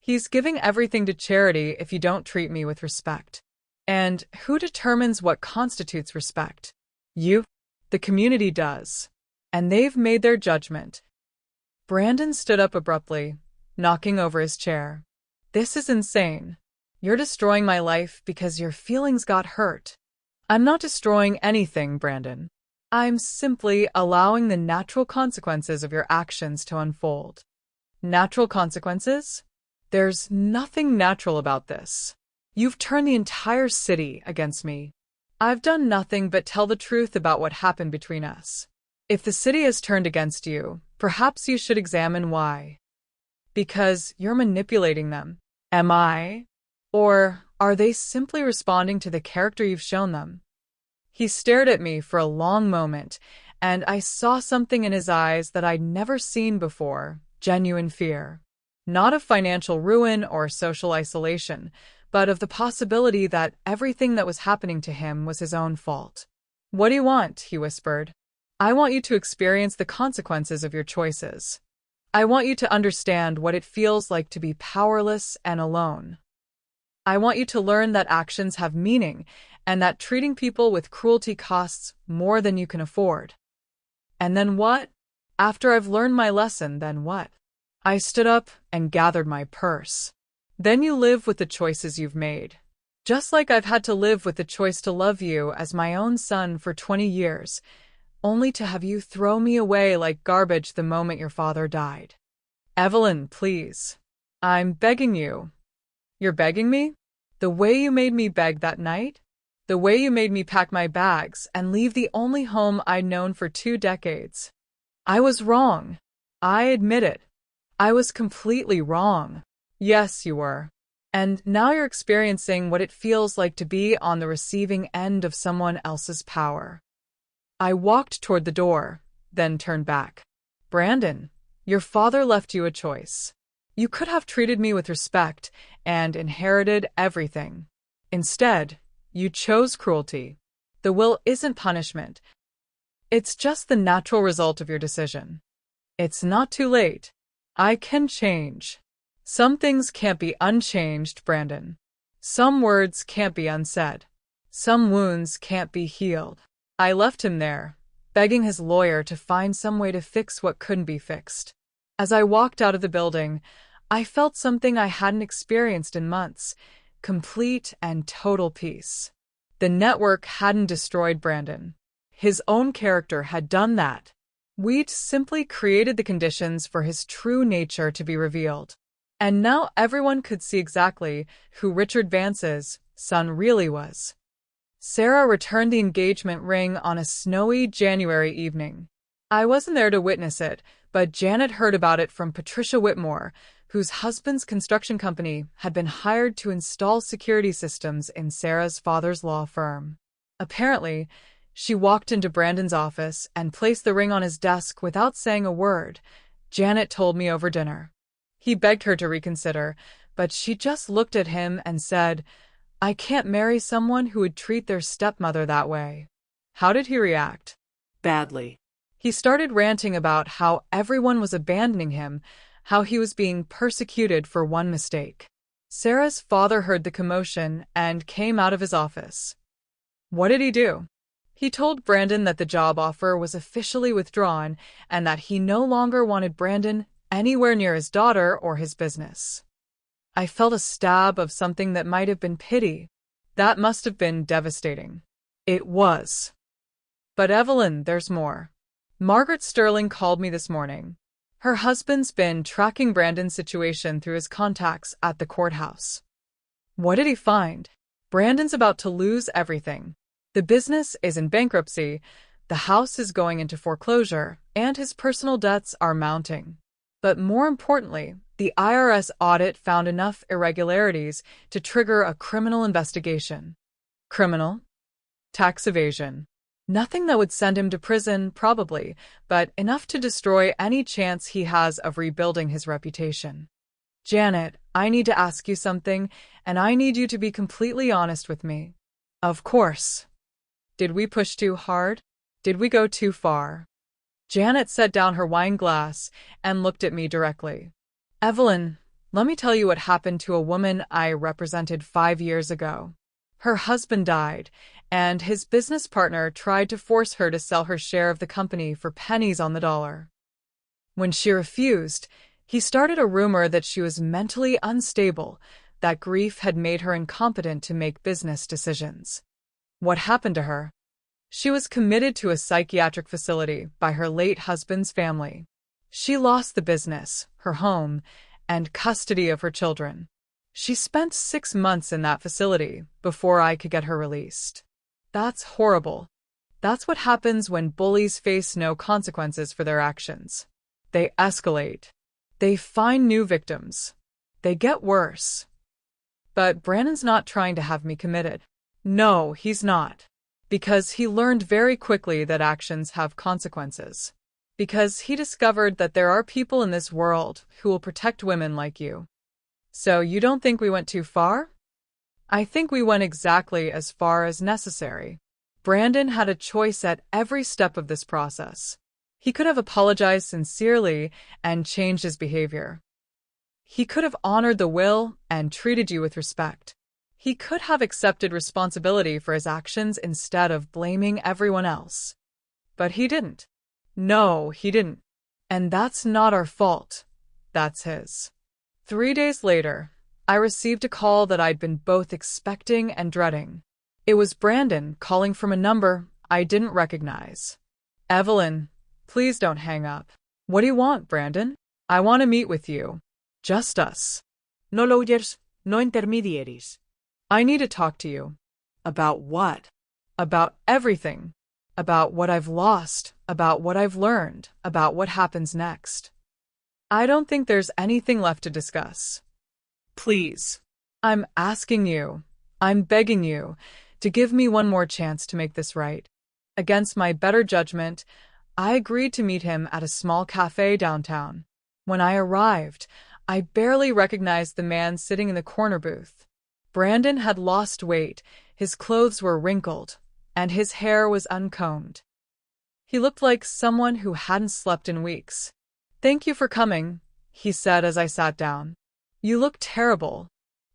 He's giving everything to charity if you don't treat me with respect. And who determines what constitutes respect? You? The community does. And they've made their judgment. Brandon stood up abruptly, knocking over his chair. This is insane. You're destroying my life because your feelings got hurt. I'm not destroying anything, Brandon. I'm simply allowing the natural consequences of your actions to unfold. Natural consequences? There's nothing natural about this. You've turned the entire city against me. I've done nothing but tell the truth about what happened between us. If the city has turned against you, perhaps you should examine why. Because you're manipulating them. Am I? Or are they simply responding to the character you've shown them? He stared at me for a long moment, and I saw something in his eyes that I'd never seen before, genuine fear. Not of financial ruin or social isolation, but of the possibility that everything that was happening to him was his own fault. What do you want? He whispered. I want you to experience the consequences of your choices. I want you to understand what it feels like to be powerless and alone. I want you to learn that actions have meaning and that treating people with cruelty costs more than you can afford. And then what? After I've learned my lesson, then what? I stood up and gathered my purse. Then you live with the choices you've made. Just like I've had to live with the choice to love you as my own son for 20 years, only to have you throw me away like garbage the moment your father died. Evelyn, please. I'm begging you. You're begging me? The way you made me beg that night? The way you made me pack my bags and leave the only home I'd known for 2 decades. I was wrong. I admit it. I was completely wrong. Yes, you were. And now you're experiencing what it feels like to be on the receiving end of someone else's power. I walked toward the door, then turned back. Brandon, your father left you a choice. You could have treated me with respect and inherited everything. Instead, you chose cruelty. The will isn't punishment. It's just the natural result of your decision. It's not too late. I can change. Some things can't be unchanged, Brandon. Some words can't be unsaid. Some wounds can't be healed. I left him there, begging his lawyer to find some way to fix what couldn't be fixed. As I walked out of the building, I felt something I hadn't experienced in months, complete and total peace. The network hadn't destroyed Brandon. His own character had done that. We'd simply created the conditions for his true nature to be revealed. And now everyone could see exactly who Richard Vance's son really was. Sarah returned the engagement ring on a snowy January evening. I wasn't there to witness it, but Janet heard about it from Patricia Whitmore, whose husband's construction company had been hired to install security systems in Sarah's father's law firm. Apparently, she walked into Brandon's office and placed the ring on his desk without saying a word. Janet told me over dinner. He begged her to reconsider, but she just looked at him and said, "I can't marry someone who would treat their stepmother that way." How did he react? Badly. He started ranting about how everyone was abandoning him, how he was being persecuted for one mistake. Sarah's father heard the commotion and came out of his office. What did he do? He told Brandon that the job offer was officially withdrawn and that he no longer wanted Brandon anywhere near his daughter or his business. I felt a stab of something that might have been pity. That must have been devastating. It was. But Evelyn, there's more. Margaret Sterling called me this morning. Her husband's been tracking Brandon's situation through his contacts at the courthouse. What did he find? Brandon's about to lose everything. The business is in bankruptcy, the house is going into foreclosure, and his personal debts are mounting. But more importantly, the IRS audit found enough irregularities to trigger a criminal investigation. Criminal? Tax evasion. Nothing that would send him to prison, probably, but enough to destroy any chance he has of rebuilding his reputation. Janet, I need to ask you something, and I need you to be completely honest with me. Of course. Did we push too hard? Did we go too far? Janet set down her wine glass and looked at me directly. Evelyn, let me tell you what happened to a woman I represented 5 years ago. Her husband died, and his business partner tried to force her to sell her share of the company for pennies on the dollar. When she refused, he started a rumor that she was mentally unstable, that grief had made her incompetent to make business decisions. What happened to her? She was committed to a psychiatric facility by her late husband's family. She lost the business, her home, and custody of her children. She spent 6 months in that facility before I could get her released. That's horrible. That's what happens when bullies face no consequences for their actions. They escalate. They find new victims. They get worse. But Brandon's not trying to have me committed. No, he's not. Because he learned very quickly that actions have consequences. Because he discovered that there are people in this world who will protect women like you. So you don't think we went too far? I think we went exactly as far as necessary. Brandon had a choice at every step of this process. He could have apologized sincerely and changed his behavior. He could have honored the will and treated you with respect. He could have accepted responsibility for his actions instead of blaming everyone else. But he didn't. No, he didn't. And that's not our fault. That's his. 3 days later, I received a call that I'd been both expecting and dreading. It was Brandon calling from a number I didn't recognize. Evelyn, please don't hang up. What do you want, Brandon? I want to meet with you. Just us. No lawyers, no intermediaries. I need to talk to you. About what? About everything. About what I've lost, about what I've learned, about what happens next. I don't think there's anything left to discuss. Please. I'm asking you, I'm begging you, to give me one more chance to make this right. Against my better judgment, I agreed to meet him at a small cafe downtown. When I arrived, I barely recognized the man sitting in the corner booth. Brandon had lost weight, his clothes were wrinkled, and his hair was uncombed. He looked like someone who hadn't slept in weeks. "Thank you for coming," he said as I sat down. "You look terrible."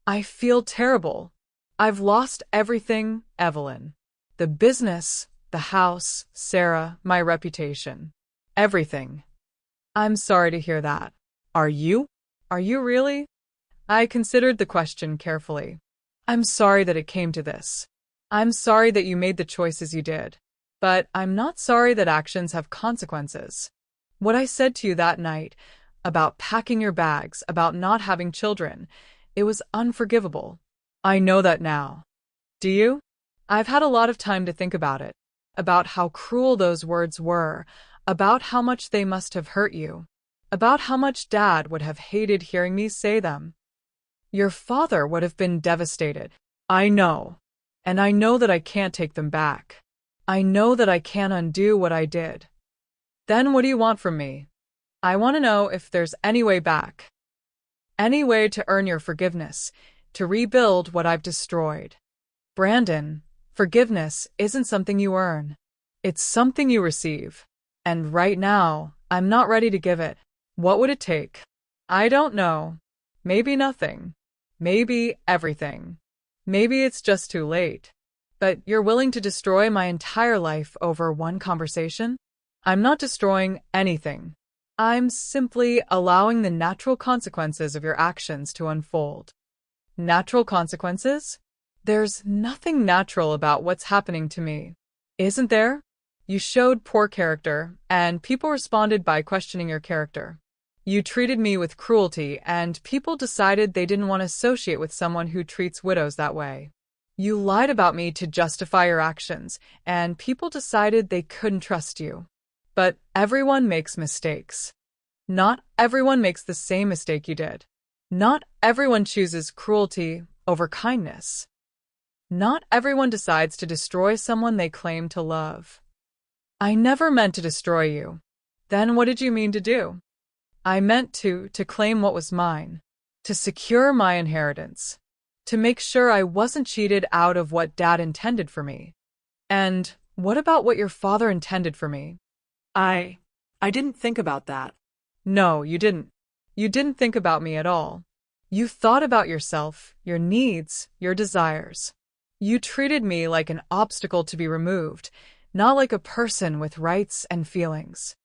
"I feel terrible. I've lost everything, Evelyn. The business, the house, Sarah, my reputation. Everything." "I'm sorry to hear that." Are you? "Are you really?" I considered the question carefully. "I'm sorry that it came to this. I'm sorry that you made the choices you did. But I'm not sorry that actions have consequences. What I said to you that night, about packing your bags, about not having children, it was unforgivable. I know that now. Do you?" I've had a lot of time to think about it, about how cruel those words were, about how much they must have hurt you, about how much Dad would have hated hearing me say them. Your father would have been devastated. I know. And I know that I can't take them back. I know that I can't undo what I did. Then what do you want from me? I want to know if there's any way back. Any way to earn your forgiveness, to rebuild what I've destroyed. Brandon, forgiveness isn't something you earn. It's something you receive. And right now, I'm not ready to give it. What would it take? I don't know. Maybe nothing. Maybe everything. Maybe it's just too late. But you're willing to destroy my entire life over one conversation? I'm not destroying anything. I'm simply allowing the natural consequences of your actions to unfold. Natural consequences? There's nothing natural about what's happening to me. Isn't there? You showed poor character, and people responded by questioning your character. You treated me with cruelty, and people decided they didn't want to associate with someone who treats widows that way. You lied about me to justify your actions, and people decided they couldn't trust you. But everyone makes mistakes. Not everyone makes the same mistake you did. Not everyone chooses cruelty over kindness. Not everyone decides to destroy someone they claim to love. I never meant to destroy you. Then what did you mean to do? I meant to claim what was mine, to secure my inheritance, to make sure I wasn't cheated out of what Dad intended for me. And what about what your father intended for me? I didn't think about that. No, you didn't. You didn't think about me at all. You thought about yourself, your needs, your desires. You treated me like an obstacle to be removed, not like a person with rights and feelings.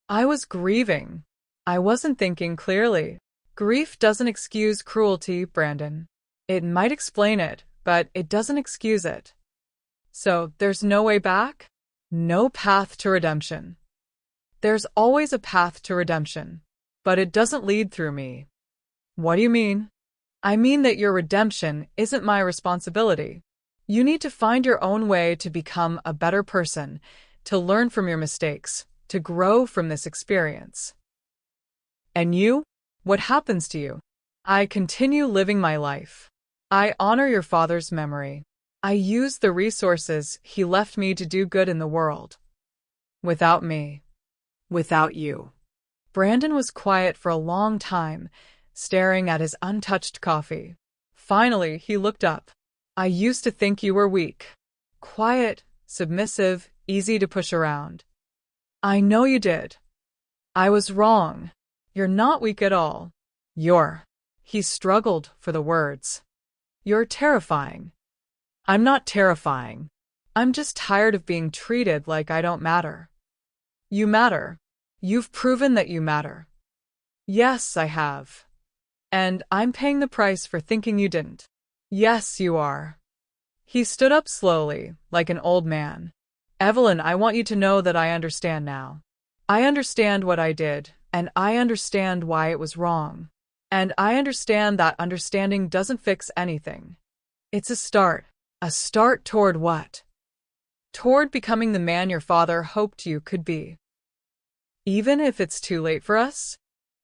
I was grieving. I wasn't thinking clearly. Grief doesn't excuse cruelty, Brandon. It might explain it, but it doesn't excuse it. So, there's no way back? No path to redemption. There's always a path to redemption, but it doesn't lead through me. What do you mean? I mean that your redemption isn't my responsibility. You need to find your own way to become a better person, to learn from your mistakes, to grow from this experience. And you? What happens to you? I continue living my life. I honor your father's memory. I use the resources he left me to do good in the world. Without me. Without you. Brandon was quiet for a long time, staring at his untouched coffee. Finally, he looked up. I used to think you were weak. Quiet, submissive, easy to push around. I know you did. I was wrong. You're not weak at all. He struggled for the words. You're terrifying. I'm not terrifying. I'm just tired of being treated like I don't matter. You matter. You've proven that you matter. Yes, I have. And I'm paying the price for thinking you didn't. Yes, you are. He stood up slowly, like an old man. Evelyn, I want you to know that I understand now. I understand what I did, and I understand why it was wrong. And I understand that understanding doesn't fix anything. It's a start. A start toward what? Toward becoming the man your father hoped you could be. Even if it's too late for us?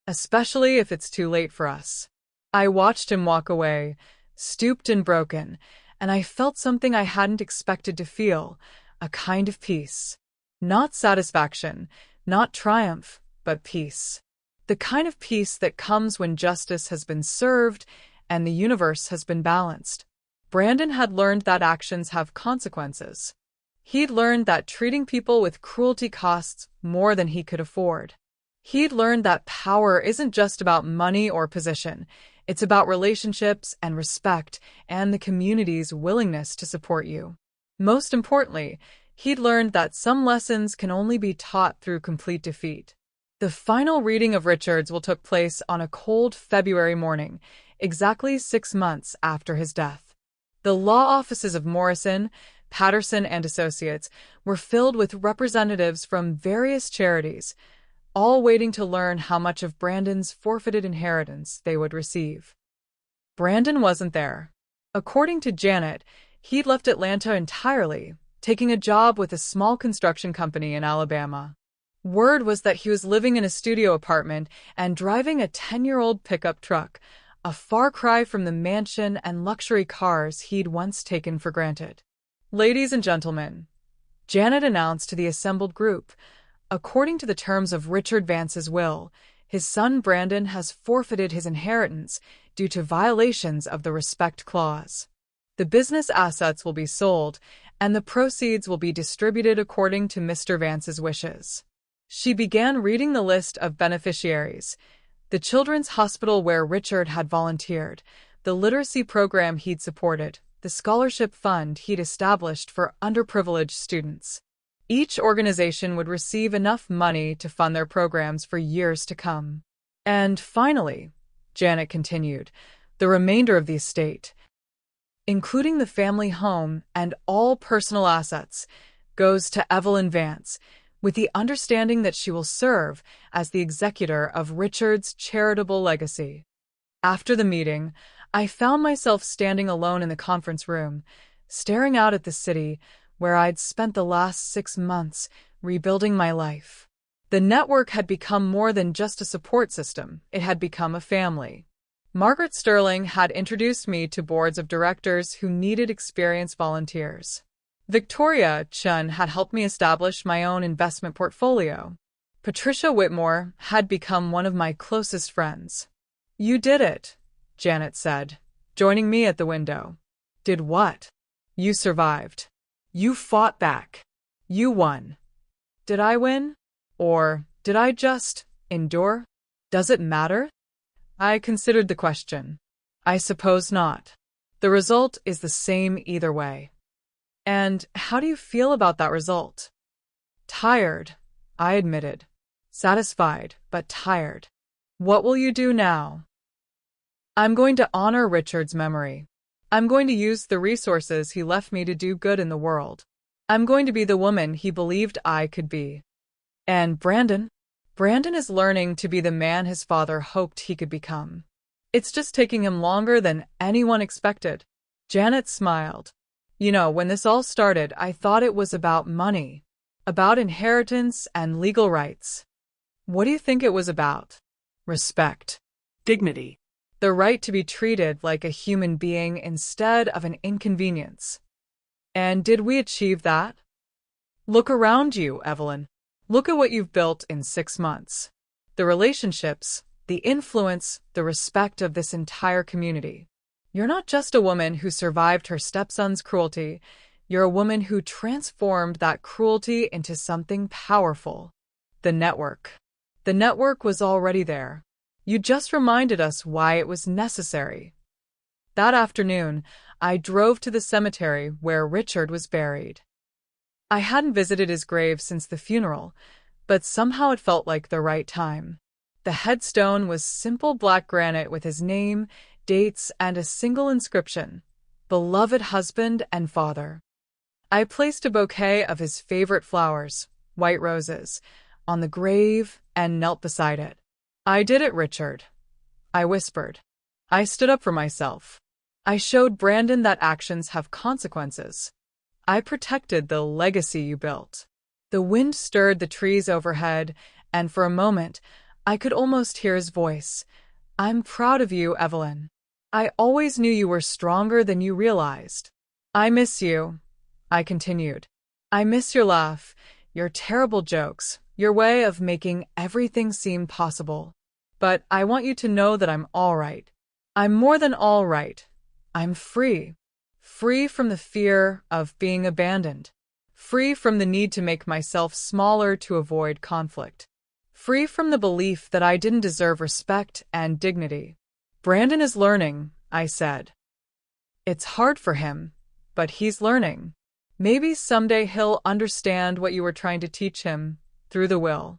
Especially if it's too late for us. I watched him walk away, stooped and broken, and I felt something I hadn't expected to feel, a kind of peace. Not satisfaction, not triumph, but peace. The kind of peace that comes when justice has been served and the universe has been balanced. Brandon had learned that actions have consequences. He'd learned that treating people with cruelty costs more than he could afford. He'd learned that power isn't just about money or position. It's about relationships and respect and the community's willingness to support you. Most importantly, he'd learned that some lessons can only be taught through complete defeat. The final reading of Richards will take place on a cold February morning, exactly 6 months after his death. The law offices of Morrison, Patterson and Associates were filled with representatives from various charities, all waiting to learn how much of Brandon's forfeited inheritance they would receive. Brandon wasn't there. According to Janet, He'd left Atlanta entirely, taking a job with a small construction company in Alabama. Word was that he was living in a studio apartment and driving a 10-year-old pickup truck, a far cry from the mansion and luxury cars he'd once taken for granted. "Ladies and gentlemen," Janet announced to the assembled group, "according to the terms of Richard Vance's will, his son Brandon has forfeited his inheritance due to violations of the Respect Clause. The business assets will be sold, and the proceeds will be distributed according to Mr. Vance's wishes." She began reading the list of beneficiaries: the children's hospital where Richard had volunteered, the literacy program he'd supported, the scholarship fund he'd established for underprivileged students. Each organization would receive enough money to fund their programs for years to come. "And finally," Janet continued, "the remainder of the estate, including the family home and all personal assets, goes to Evelyn Vance, with the understanding that she will serve as the executor of Richard's charitable legacy." After the meeting, I found myself standing alone in the conference room, staring out at the city where I'd spent the last 6 months rebuilding my life. The network had become more than just a support system, it had become a family. Margaret Sterling had introduced me to boards of directors who needed experienced volunteers. Victoria Chun had helped me establish my own investment portfolio. Patricia Whitmore had become one of my closest friends. "You did it," Janet said, joining me at the window. "Did what?" "You survived. You fought back. You won." Did I win? Or did I just endure? Does it matter? I considered the question. I suppose not. The result is the same either way. "And how do you feel about that result?" "Tired," I admitted. "Satisfied, but tired." "What will you do now?" "I'm going to honor Richard's memory. I'm going to use the resources he left me to do good in the world. I'm going to be the woman he believed I could be." "And Brandon?" "Brandon is learning to be the man his father hoped he could become. It's just taking him longer than anyone expected." Janet smiled. "You know, when this all started, I thought it was about money, about inheritance and legal rights. What do you think it was about?" "Respect. Dignity. The right to be treated like a human being instead of an inconvenience. And did we achieve that? Look around you, Evelyn. Look at what you've built in 6 months. The relationships, the influence, the respect of this entire community. You're not just a woman who survived her stepson's cruelty. You're a woman who transformed that cruelty into something powerful. The network. The network was already there. You just reminded us why it was necessary." That afternoon, I drove to the cemetery where Richard was buried. I hadn't visited his grave since the funeral, but somehow it felt like the right time. The headstone was simple black granite with his name, dates, and a single inscription: "Beloved husband and father." I placed a bouquet of his favorite flowers, white roses, on the grave and knelt beside it. "I did it, Richard," I whispered. "I stood up for myself. I showed Brandon that actions have consequences. I protected the legacy you built." The wind stirred the trees overhead, and for a moment, I could almost hear his voice. "I'm proud of you, Evelyn. I always knew you were stronger than you realized." "I miss you," I continued. "I miss your laugh, your terrible jokes, your way of making everything seem possible. But I want you to know that I'm all right. I'm more than all right. I'm free. Free from the fear of being abandoned. Free from the need to make myself smaller to avoid conflict. Free from the belief that I didn't deserve respect and dignity." "Brandon is learning," I said. "It's hard for him, but he's learning. Maybe someday he'll understand what you were trying to teach him through the will.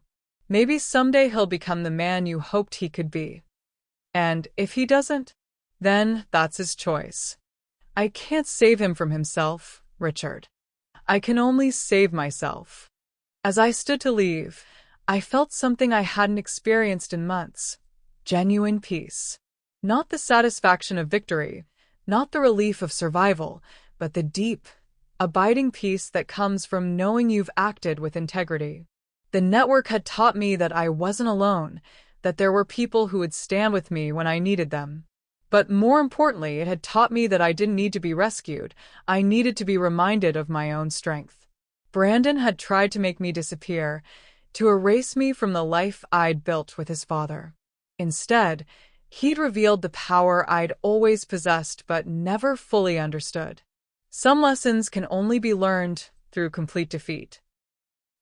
Maybe someday he'll become the man you hoped he could be. And if he doesn't, then that's his choice. I can't save him from himself, Richard. I can only save myself." As I stood to leave, I felt something I hadn't experienced in months: genuine peace. Not the satisfaction of victory, not the relief of survival, but the deep, abiding peace that comes from knowing you've acted with integrity. The network had taught me that I wasn't alone, that there were people who would stand with me when I needed them. But more importantly, it had taught me that I didn't need to be rescued. I needed to be reminded of my own strength. Brandon had tried to make me disappear, to erase me from the life I'd built with his father. Instead, he'd revealed the power I'd always possessed but never fully understood. Some lessons can only be learned through complete defeat.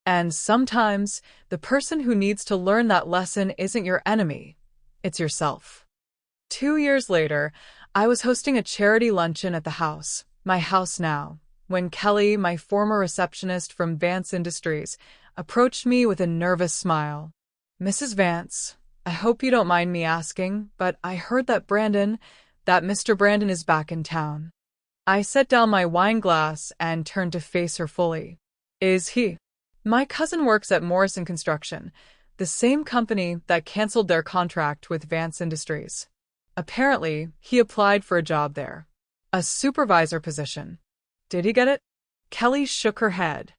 And sometimes, the person who needs to learn that lesson isn't your enemy, it's yourself. 2 years later, I was hosting a charity luncheon at the house, my house now, when Kelly, my former receptionist from Vance Industries, approached me with a nervous smile. "Mrs. Vance, I hope you don't mind me asking, but I heard that Mr. Brandon is back in town." I set down my wine glass and turned to face her fully. "Is he?" "My cousin works at Morrison Construction, the same company that canceled their contract with Vance Industries. Apparently, he applied for a job there. A supervisor position." "Did he get it?" Kelly shook her head.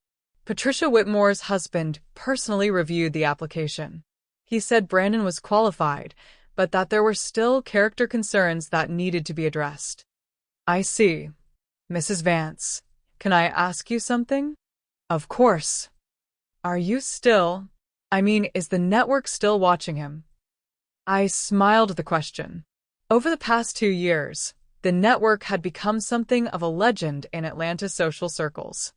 "Patricia Whitmore's husband personally reviewed the application. He said Brandon was qualified, but that there were still character concerns that needed to be addressed." "I see. Mrs. Vance, can I ask you something?" "Of course." Is the network still watching him?" I smiled at the question. Over the past 2 years, the network had become something of a legend in Atlanta social circles.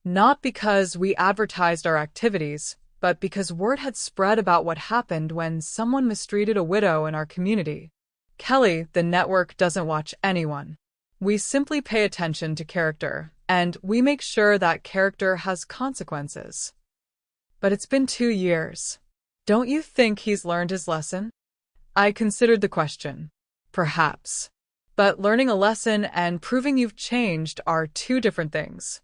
Not because we advertised our activities, but because word had spread about what happened when someone mistreated a widow in our community. "Kelly, the network doesn't watch anyone. We simply pay attention to character, and we make sure that character has consequences." "But it's been 2 years. Don't you think he's learned his lesson?" I considered the question. Perhaps. But learning a lesson and proving you've changed are 2 different things.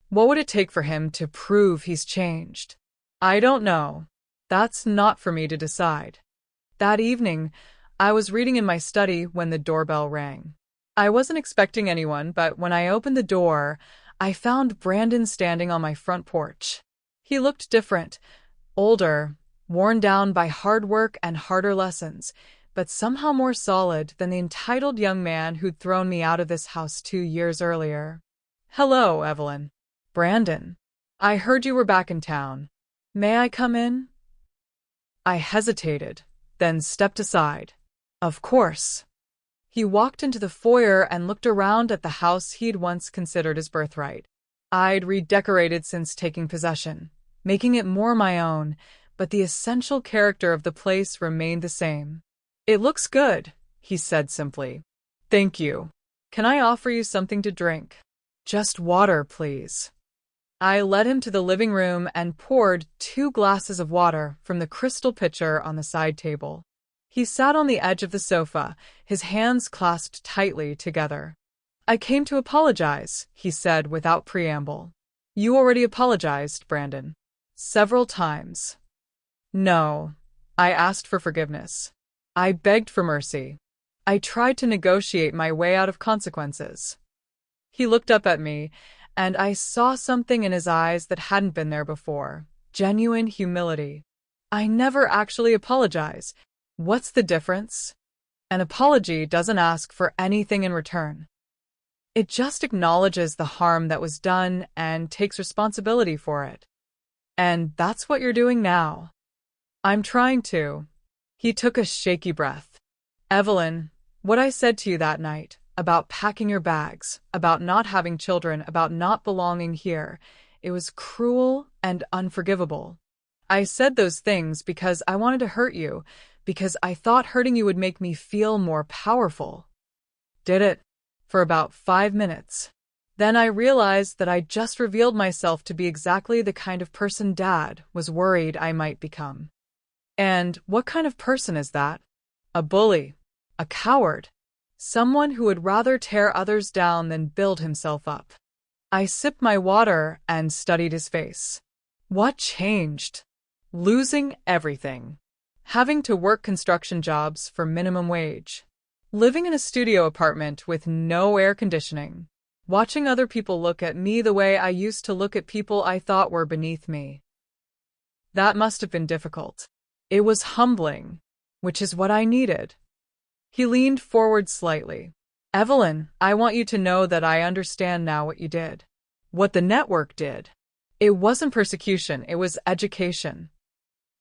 What would it take for him to prove he's changed? I don't know. That's not for me to decide. That evening, I was reading in my study when the doorbell rang. I wasn't expecting anyone, but when I opened the door, I found Brandon standing on my front porch. He looked different, older, worn down by hard work and harder lessons, but somehow more solid than the entitled young man who'd thrown me out of this house 2 years earlier. "Hello, Evelyn." "Brandon, I heard you were back in town. May I come in?" I hesitated, then stepped aside. "Of course." He walked into the foyer and looked around at the house he'd once considered his birthright. I'd redecorated since taking possession, making it more my own, but the essential character of the place remained the same. "It looks good," he said simply. "Thank you. Can I offer you something to drink?" "Just water, please." I led him to the living room and poured 2 glasses of water from the crystal pitcher on the side table. He sat on the edge of the sofa, his hands clasped tightly together. "I came to apologize," he said without preamble. "You already apologized, Brandon." "Several times." "No. I asked for forgiveness. I begged for mercy. I tried to negotiate my way out of consequences." He looked up at me, and I saw something in his eyes that hadn't been there before. Genuine humility. "I never actually apologize. What's the difference?" An apology doesn't ask for anything in return. It just acknowledges the harm that was done and takes responsibility for it. And that's what you're doing now. "I'm trying to." He took a shaky breath. "Evelyn, what I said to you that night, about packing your bags, about not having children, about not belonging here, it was cruel and unforgivable. I said those things because I wanted to hurt you, because I thought hurting you would make me feel more powerful." Did it? For about 5 minutes. Then I realized that I just revealed myself to be exactly the kind of person Dad was worried I might become. And what kind of person is that? A bully. A coward. Someone who would rather tear others down than build himself up. I sipped my water and studied his face. What changed? Losing everything. Having to work construction jobs for minimum wage. Living in a studio apartment with no air conditioning. watching other people look at me the way I used to look at people I thought were beneath me. That must have been difficult. It was humbling, which is what I needed. He leaned forward slightly. Evelyn, I want you to know that I understand now what you did. What the network did. It wasn't persecution, it was education.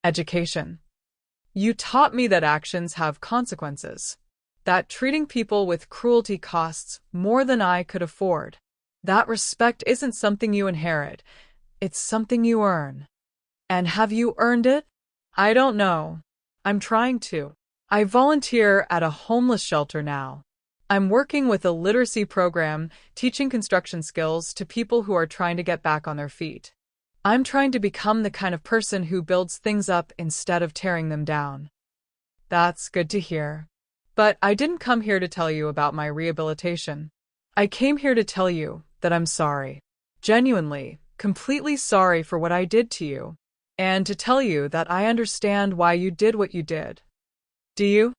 Education. You taught me that actions have consequences. That treating people with cruelty costs more than I could afford. That respect isn't something you inherit, it's something you earn. And have you earned it? I don't know. I'm trying to. I volunteer at a homeless shelter now. I'm working with a literacy program teaching construction skills to people who are trying to get back on their feet. I'm trying to become the kind of person who builds things up instead of tearing them down. That's good to hear. But I didn't come here to tell you about my rehabilitation. I came here to tell you that I'm sorry. Genuinely, completely sorry for what I did to you. And to tell you that I understand why you did what you did. Do you?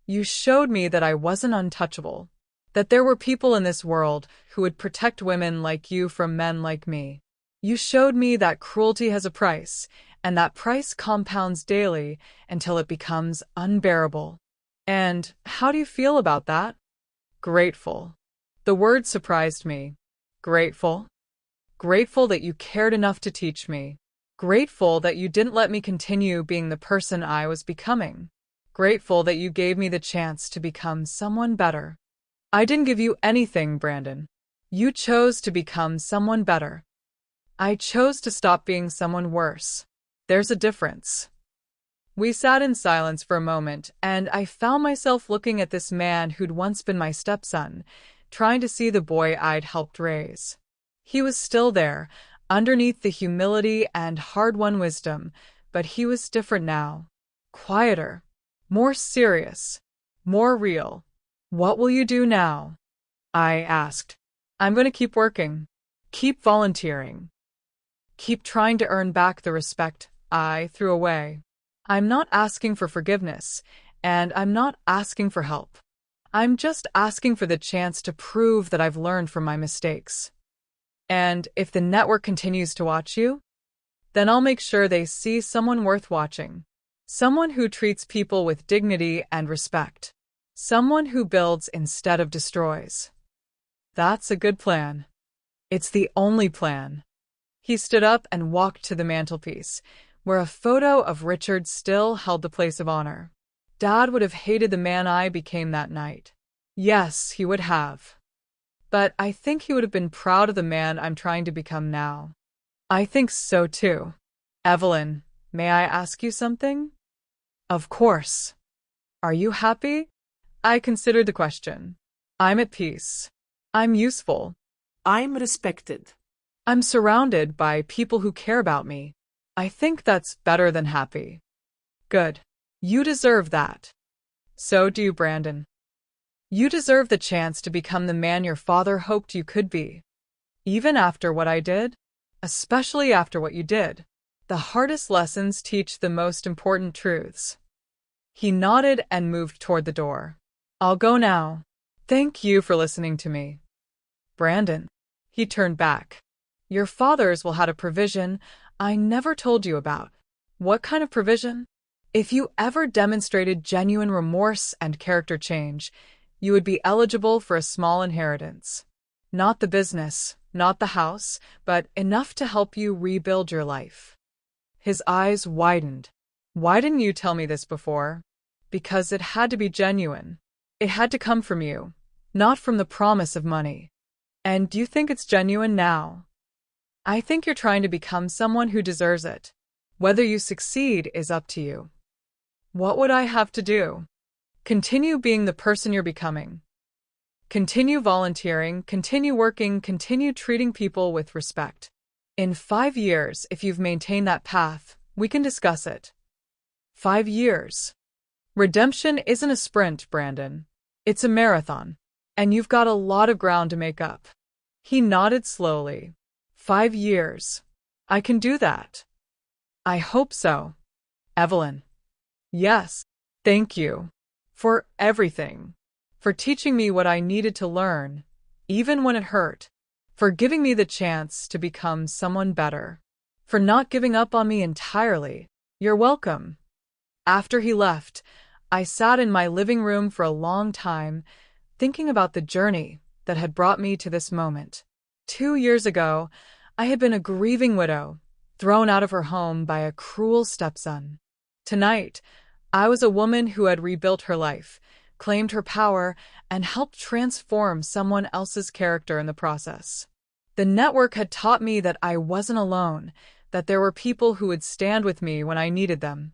You showed me that I wasn't untouchable. That there were people in this world who would protect women like you from men like me. You showed me that cruelty has a price, and that price compounds daily until it becomes unbearable. And how do you feel about that? Grateful. The word surprised me. Grateful? Grateful that you cared enough to teach me. Grateful that you didn't let me continue being the person I was becoming. Grateful that you gave me the chance to become someone better. I didn't give you anything, Brandon. You chose to become someone better. I chose to stop being someone worse. There's a difference. We sat in silence for a moment, and I found myself looking at this man who'd once been my stepson, trying to see the boy I'd helped raise. He was still there, underneath the humility and hard-won wisdom, but he was different now. Quieter. More serious. More real. What will you do now? I asked. I'm going to keep working. Keep volunteering. Keep trying to earn back the respect I threw away. I'm not asking for forgiveness, and I'm not asking for help. I'm just asking for the chance to prove that I've learned from my mistakes. And if the network continues to watch you, then I'll make sure they see someone worth watching. Someone who treats people with dignity and respect. Someone who builds instead of destroys. That's a good plan. It's the only plan. He stood up and walked to the mantelpiece, where a photo of Richard still held the place of honor. Dad would have hated the man I became that night. Yes, he would have. But I think he would have been proud of the man I'm trying to become now. I think so too. Evelyn, may I ask you something? Of course. Are you happy? I considered the question. I'm at peace. I'm useful. I'm respected. I'm surrounded by people who care about me. I think that's better than happy. Good. You deserve that. So do you, Brandon. You deserve the chance to become the man your father hoped you could be. Even after what I did, especially after what you did. The hardest lessons teach the most important truths. He nodded and moved toward the door. I'll go now. Thank you for listening to me. Brandon. He turned back. Your fathers will have a provision I never told you about. What kind of provision? If you ever demonstrated genuine remorse and character change, you would be eligible for a small inheritance. Not the business, not the house, but enough to help you rebuild your life. His eyes widened. Why didn't you tell me this before? Because it had to be genuine. It had to come from you, not from the promise of money. And do you think it's genuine now? I think you're trying to become someone who deserves it. Whether you succeed is up to you. What would I have to do? Continue being the person you're becoming. Continue volunteering, continue working, continue treating people with respect. In 5 years, if you've maintained that path, we can discuss it. 5 years. Redemption isn't a sprint, Brandon. It's a marathon. And you've got a lot of ground to make up. He nodded slowly. 5 years. I can do that. I hope so. Evelyn. Yes. Thank you. For everything. For teaching me what I needed to learn. even when it hurt, for giving me the chance to become someone better, for not giving up on me entirely. You're welcome. After he left, I sat in my living room for a long time, thinking about the journey that had brought me to this moment. 2 years ago, I had been a grieving widow, thrown out of her home by a cruel stepson. Tonight, I was a woman who had rebuilt her life, claimed her power, and helped transform someone else's character in the process. The network had taught me that I wasn't alone, that there were people who would stand with me when I needed them.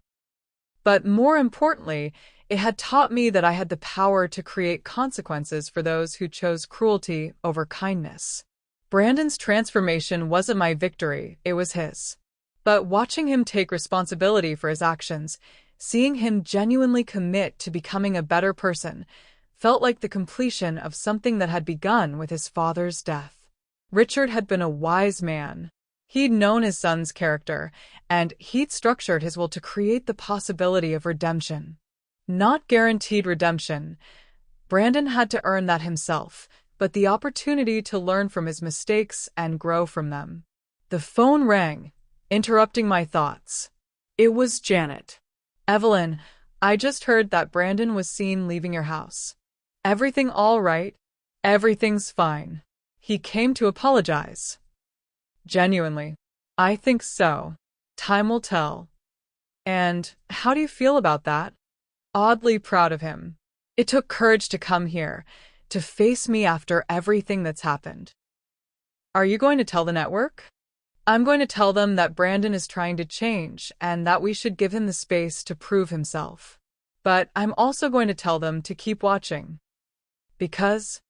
But more importantly, it had taught me that I had the power to create consequences for those who chose cruelty over kindness. Brandon's transformation wasn't my victory, it was his. But watching him take responsibility for his actions, seeing him genuinely commit to becoming a better person, felt like the completion of something that had begun with his father's death. Richard had been a wise man. He'd known his son's character, and he'd structured his will to create the possibility of redemption. Not guaranteed redemption. Brandon had to earn that himself, but the opportunity to learn from his mistakes and grow from them. The phone rang, interrupting my thoughts. It was Janet. Evelyn, I just heard that Brandon was seen leaving your house. Everything all right? Everything's fine. He came to apologize. Genuinely. I think so. Time will tell. And how do you feel about that? Oddly proud of him. It took courage to come here, to face me after everything that's happened. Are you going to tell the network? I'm going to tell them that Brandon is trying to change and that we should give him the space to prove himself. But I'm also going to tell them to keep watching. Because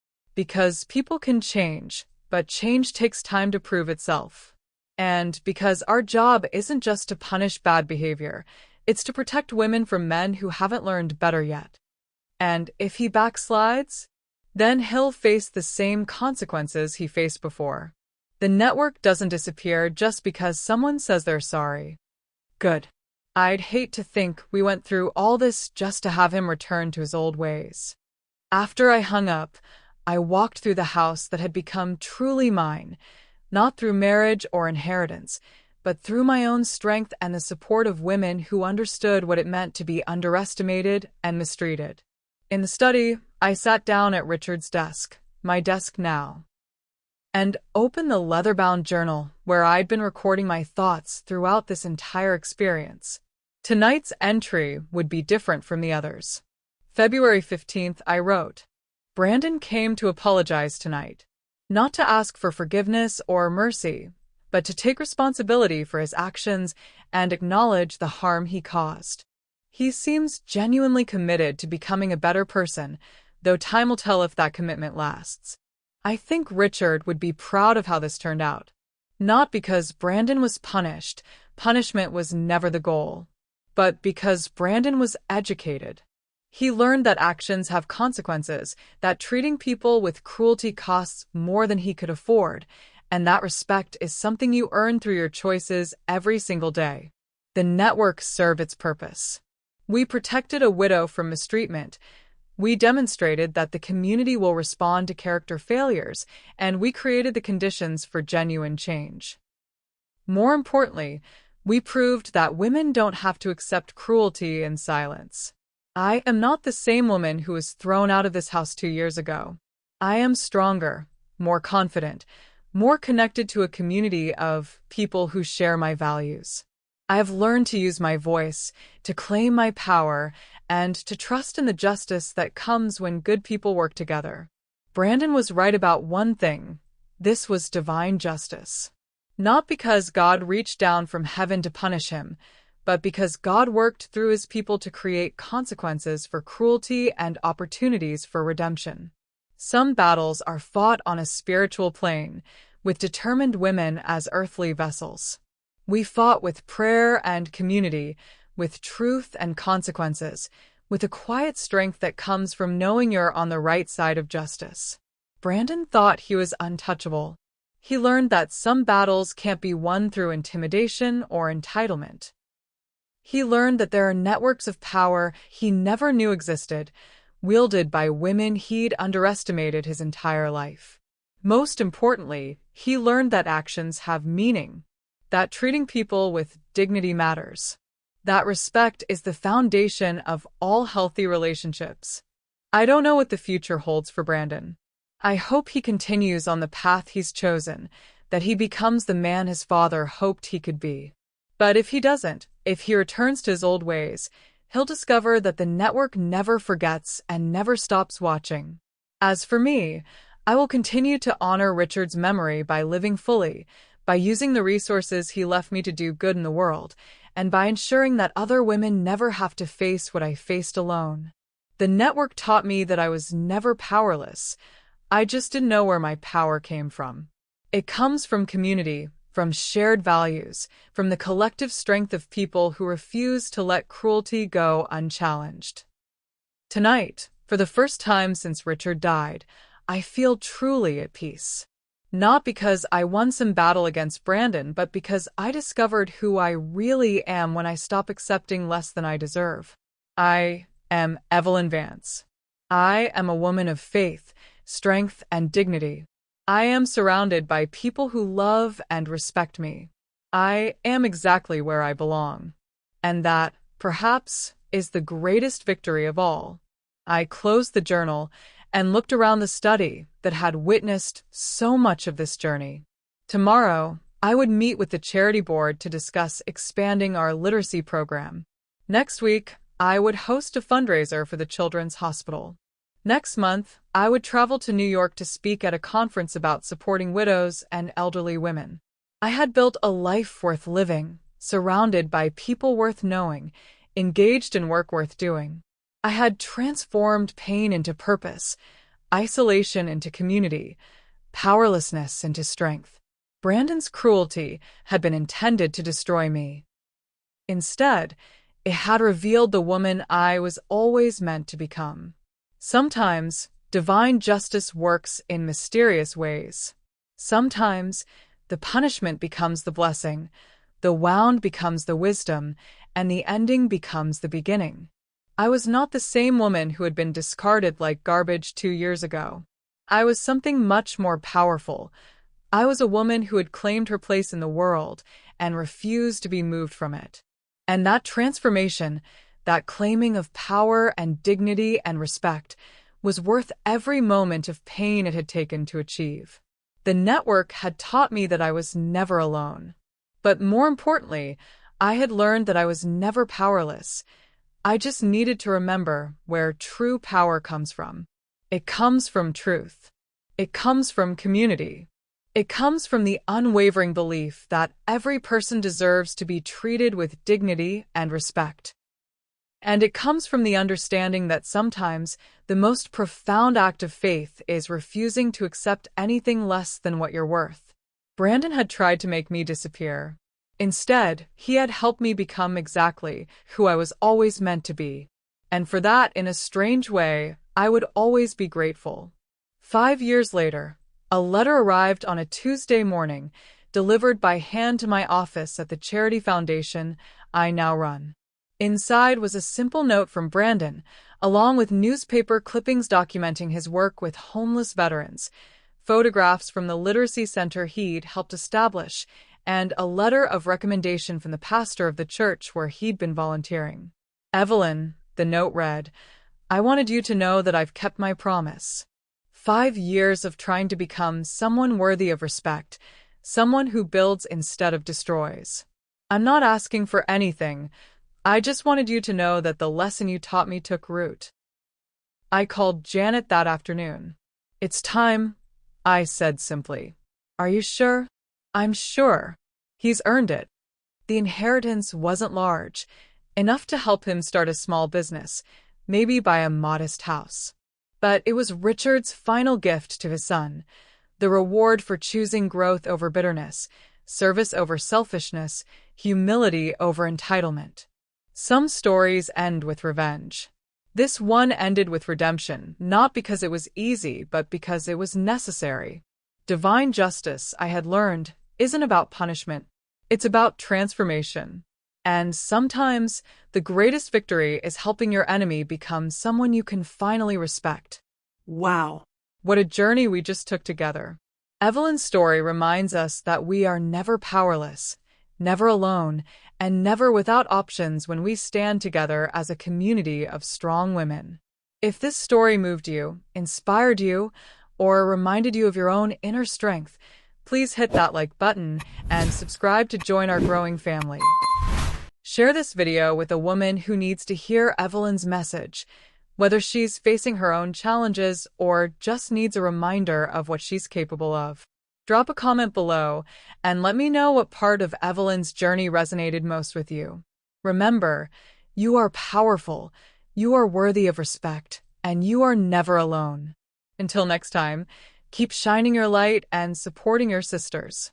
people can change, but change takes time to prove itself. And because our job isn't just to punish bad behavior, it's to protect women from men who haven't learned better yet. And if he backslides, then he'll face the same consequences he faced before. The network doesn't disappear just because someone says they're sorry. Good. I'd hate to think we went through all this just to have him return to his old ways. After I hung up, I walked through the house that had become truly mine, not through marriage or inheritance, but through my own strength and the support of women who understood what it meant to be underestimated and mistreated. In the study, I sat down at Richard's desk, my desk now, and opened the leather-bound journal where I'd been recording my thoughts throughout this entire experience. Tonight's entry would be different from the others. February 15th, I wrote, Brandon came to apologize tonight, not to ask for forgiveness or mercy, but to take responsibility for his actions and acknowledge the harm he caused. He seems genuinely committed to becoming a better person, though time will tell if that commitment lasts. I think Richard would be proud of how this turned out. Not because Brandon was punished, punishment was never the goal, but because Brandon was educated. He learned that actions have consequences, that treating people with cruelty costs more than he could afford, and that respect is something you earn through your choices every single day. The network served its purpose. We protected a widow from mistreatment. We demonstrated that the community will respond to character failures, and we created the conditions for genuine change. More importantly, we proved that women don't have to accept cruelty in silence. I am not the same woman who was thrown out of this house 2 years ago. I am stronger, more confident, more connected to a community of people who share my values. I have learned to use my voice, to claim my power, and to trust in the justice that comes when good people work together. Brandon was right about one thing. This was divine justice. Not because God reached down from heaven to punish him, but because God worked through his people to create consequences for cruelty and opportunities for redemption. Some battles are fought on a spiritual plane, with determined women as earthly vessels. We fought with prayer and community, with truth and consequences, with a quiet strength that comes from knowing you're on the right side of justice. Brandon thought he was untouchable. He learned that some battles can't be won through intimidation or entitlement. He learned that there are networks of power he never knew existed, wielded by women he'd underestimated his entire life. Most importantly, he learned that actions have meaning, that treating people with dignity matters, that respect is the foundation of all healthy relationships. I don't know what the future holds for Brandon. I hope he continues on the path he's chosen, that he becomes the man his father hoped he could be. But if he doesn't, if he returns to his old ways, he'll discover that the network never forgets and never stops watching. As for me, I will continue to honor Richard's memory by living fully, by using the resources he left me to do good in the world, and by ensuring that other women never have to face what I faced alone. The network taught me that I was never powerless. I just didn't know where my power came from. It comes from community, from shared values, from the collective strength of people who refuse to let cruelty go unchallenged. Tonight, for the first time since Richard died, I feel truly at peace. Not because I won some battle against Brandon, but because I discovered who I really am when I stop accepting less than I deserve. I am Evelyn Vance. I am a woman of faith, strength, and dignity. I am surrounded by people who love and respect me. I am exactly where I belong. And that, perhaps, is the greatest victory of all. I closed the journal and looked around the study that had witnessed so much of this journey. Tomorrow, I would meet with the charity board to discuss expanding our literacy program. Next week, I would host a fundraiser for the Children's Hospital. Next month, I would travel to New York to speak at a conference about supporting widows and elderly women. I had built a life worth living, surrounded by people worth knowing, engaged in work worth doing. I had transformed pain into purpose, isolation into community, powerlessness into strength. Brandon's cruelty had been intended to destroy me. Instead, it had revealed the woman I was always meant to become. Sometimes, divine justice works in mysterious ways. Sometimes, the punishment becomes the blessing, the wound becomes the wisdom, and the ending becomes the beginning. I was not the same woman who had been discarded like garbage 2 years ago. I was something much more powerful. I was a woman who had claimed her place in the world and refused to be moved from it. And that transformation, that claiming of power and dignity and respect, was worth every moment of pain it had taken to achieve. The network had taught me that I was never alone. But more importantly, I had learned that I was never powerless. I just needed to remember where true power comes from. It comes from truth. It comes from community. It comes from the unwavering belief that every person deserves to be treated with dignity and respect. And it comes from the understanding that sometimes the most profound act of faith is refusing to accept anything less than what you're worth. Brandon had tried to make me disappear. Instead, he had helped me become exactly who I was always meant to be. And for that, in a strange way, I would always be grateful. 5 years later, a letter arrived on a Tuesday morning, delivered by hand to my office at the charity foundation I now run. Inside was a simple note from Brandon, along with newspaper clippings documenting his work with homeless veterans, photographs from the literacy center he'd helped establish, and a letter of recommendation from the pastor of the church where he'd been volunteering. Evelyn, the note read, I wanted you to know that I've kept my promise. 5 years of trying to become someone worthy of respect, someone who builds instead of destroys. I'm not asking for anything. I just wanted you to know that the lesson you taught me took root. I called Janet that afternoon. It's time, I said simply. Are you sure? I'm sure. He's earned it. The inheritance wasn't large, enough to help him start a small business, maybe buy a modest house. But it was Richard's final gift to his son, the reward for choosing growth over bitterness, service over selfishness, humility over entitlement. Some stories end with revenge. This one ended with redemption, not because it was easy, but because it was necessary. Divine justice, I had learned, isn't about punishment. It's about transformation. And sometimes, the greatest victory is helping your enemy become someone you can finally respect. Wow. What a journey we just took together. Evelyn's story reminds us that we are never powerless, never alone, and never without options when we stand together as a community of strong women. If this story moved you, inspired you, or reminded you of your own inner strength, please hit that like button and subscribe to join our growing family. Share this video with a woman who needs to hear Evelyn's message, whether she's facing her own challenges or just needs a reminder of what she's capable of. Drop a comment below and let me know what part of Evelyn's journey resonated most with you. Remember, you are powerful, you are worthy of respect, and you are never alone. Until next time, keep shining your light and supporting your sisters.